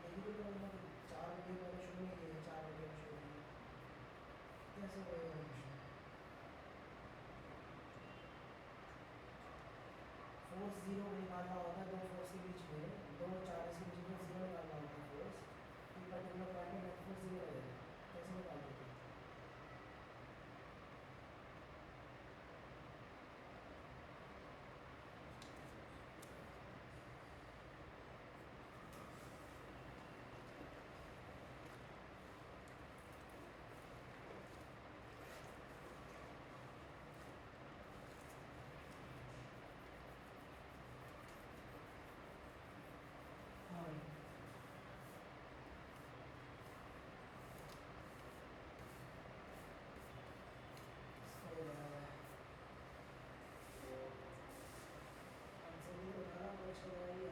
देखी तो मैंने 4 वीडियो मैंने शुरू नहीं किए 4 वीडियो शुरू किए कैसे होगा ये क्वेश्चन फोर्स जीरो निकालना होता है दो फोर्स के बीच में दो चार्ज के बीच में जीरो निकालना होता है फोर्स एक पर्टिकुलर पॉइंट में नेट फोर्स जीरो रहेगा कैसे निकाल देते हैं हाँ इसका ये बना हुआ है आंसर भी तो बता रहा क्वेश्चन बनाइए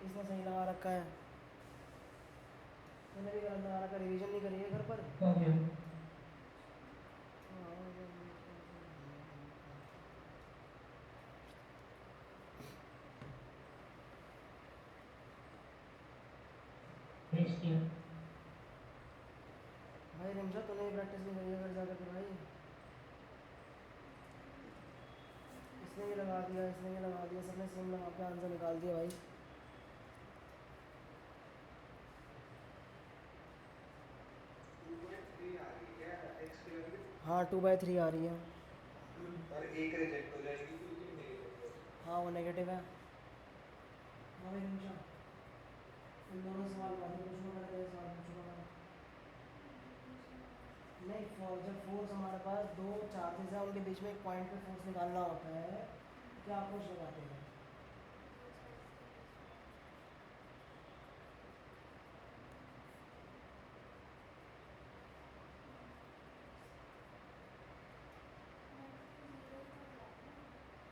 इसने सही लगा रखा है मैंने भी गलत लगा रखा रिवीजन नहीं करी है घर पर हो गया भेज दिया भाई रिमजा तूने भी प्रैक्टिस नहीं करी है घर जाकर के भाई इसने भी लगा दिया इसने भी लगा दिया सबने सेम लगा के आंसर निकाल दिया भाई हाँ 2/3 आ रही है और एक रिजेक्ट हो जाएगी तो तुम नहीं हाँ वो नेगेटिव है हाँ भाई रिमजा इन दोनों सवाल बाद में पूछूंगा मैं तेरे सवाल पूछूंगा मैं नहीं जब फोर्स हमारे पास दो चार्जेस हैं उनके बीच में एक पॉइंट पे फोर्स निकालना होता है क्या अप्रोच लगाते हैं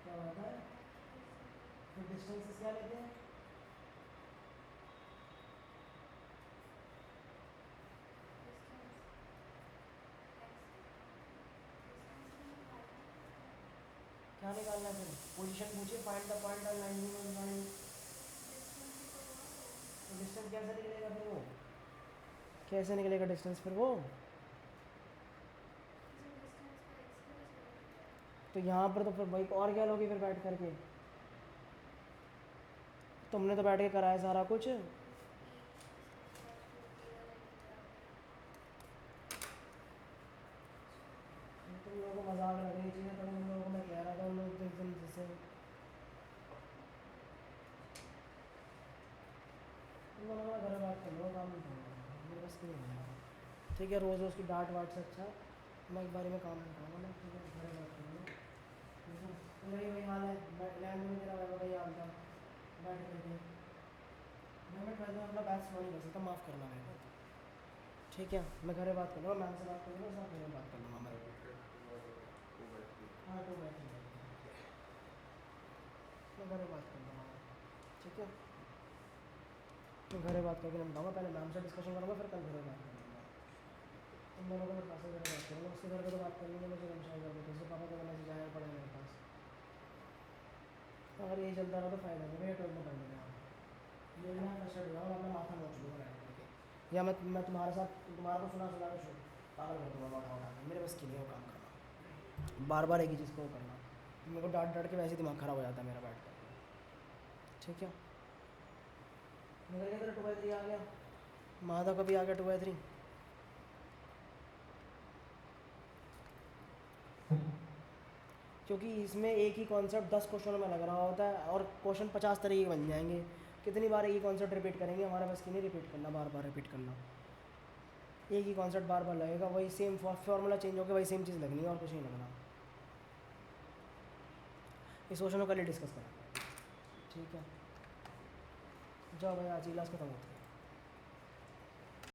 क्या होता है फिर डिस्टेंसेस क्या लेते हैं क्या निकालना है फिर पोजीशन पूछिए find the point on line line तो डिस्टेंस कैसे निकलेगा फिर वो कैसे निकलेगा डिस्टेंस फिर वो तो यहाँ पर तो फिर भाई और क्या लोगे फिर बैठ करके तुमने तो बैठ के कराया सारा कुछ तुम लोगों को मजाक लग रही चीज़ें तो उन लोगों को मैं कह रहा था उन लोग तो एकदम जैसे तुम लोगों का घर बात कर लो काम नहीं करूँगा मेरे बस की नहीं है ठीक है रोज़ रोज़ की डांट वाट से अच्छा मैं एक बारी में काम नहीं करूँगा मैं ठीक है घर बात करूँगा ठीक है तो वही वही हाल है लैंड में तेरा वही हाल था बैठ करके मैं ट्वेल्थ में अपना बैच नहीं कर सकता माफ़ करना मेरे को ठीक है मैं घर बात कर लूँगा मैम से बात कर लूँगा सब घर में बात कर लूँगा मैं हाँ तो मैं घर में बात कर लूँगा ठीक है मैं घर में बात करके नहीं बताऊँगा पहले मैम से डिस्कशन करूँगा फिर कल घर में बात कर लूँगा तुम दोनों को मैं पास घर बात करूँगा उसके घर पर तो बात कर लेंगे मुझे रमशाही कर देते उसके पापा को मैंने जाया पड़ा मेरे पास अगर यही चलता रहा तो फ़ायदा नहीं भैया ट्वेल्थ में पढ़ लेंगे ये मैं फ्रस्ट्रेट हो जाऊँगा अपना माथा नोच लूँगा बैठ करके या मैं तुम्हारे साथ तुम्हारा को सुना सुना के पागल कर दूँगा उठा उठा के मेरे बस की नहीं वो काम करना बार बार एक ही चीज़ को करना मेरे को डांट डांट के वैसे ही दिमाग ख़राब हो जाता है मेरा बैठ कर ठीक है मगर क्या तेरा 2/3 आ गया माधा का भी आ गया 2/3 क्योंकि इसमें एक ही कॉन्सेप्ट 10 क्वेश्चनों में लग रहा होता है और क्वेश्चन 50 तरीके के बन जाएंगे कितनी बार एक ही कॉन्सेप्ट रिपीट करेंगे हमारे बस की नहीं रिपीट करना बार बार रिपीट करना एक ही कॉन्सेप्ट बार बार लगेगा वही सेम फॉर्मूला चेंज होकर वही सेम चीज़ लगनी है और कुछ नहीं लगना इस क्वेश्चन को कल ही डिस्कस करेंगे ठीक है जाओ भाई आज की क्लास खत्म होती है